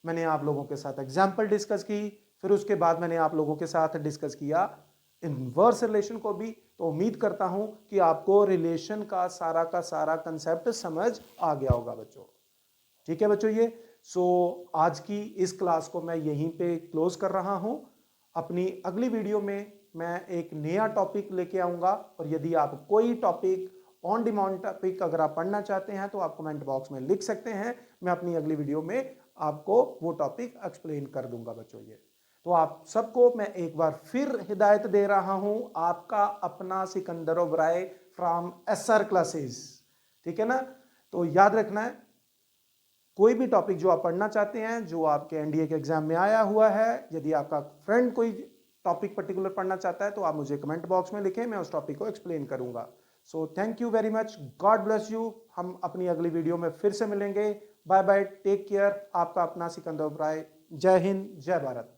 मैंने आप लोगों के साथ एग्जाम्पल डिस्कस की, फिर उसके बाद मैंने आप लोगों के साथ डिस्कस किया इनवर्स रिलेशन को भी। तो उम्मीद करता हूं कि आपको रिलेशन का सारा कंसेप्ट समझ आ गया होगा बच्चों। ठीक है बच्चों, ये आज की इस क्लास को मैं यहीं पे क्लोज कर रहा हूं। अपनी अगली वीडियो में मैं एक नया टॉपिक लेके आऊंगा, और यदि आप कोई टॉपिक ऑन डिमांड टॉपिक अगर आप पढ़ना चाहते हैं तो आप कमेंट बॉक्स में लिख सकते हैं, मैं अपनी अगली वीडियो में आपको वो टॉपिक एक्सप्लेन कर दूंगा बच्चों। ये तो आप सबको मैं एक बार फिर हिदायत दे रहा हूं, आपका अपना Sikandar Oberoi from SR classes. ठीक है ना, तो याद रखना है, कोई भी टॉपिक जो आप पढ़ना चाहते हैं, जो आपके NDA के एग्जाम में आया हुआ है, यदि आपका फ्रेंड कोई टॉपिक पर्टिकुलर पढ़ना चाहता है तो आप मुझे कमेंट बॉक्स में लिखें, मैं उस टॉपिक को एक्सप्लेन करूंगा। So thank you very much, God bless you. हम अपनी अगली वीडियो में फिर से मिलेंगे। Bye bye, take care. आपका अपना सिकंदर ओबराय। जय हिंद, जय भारत।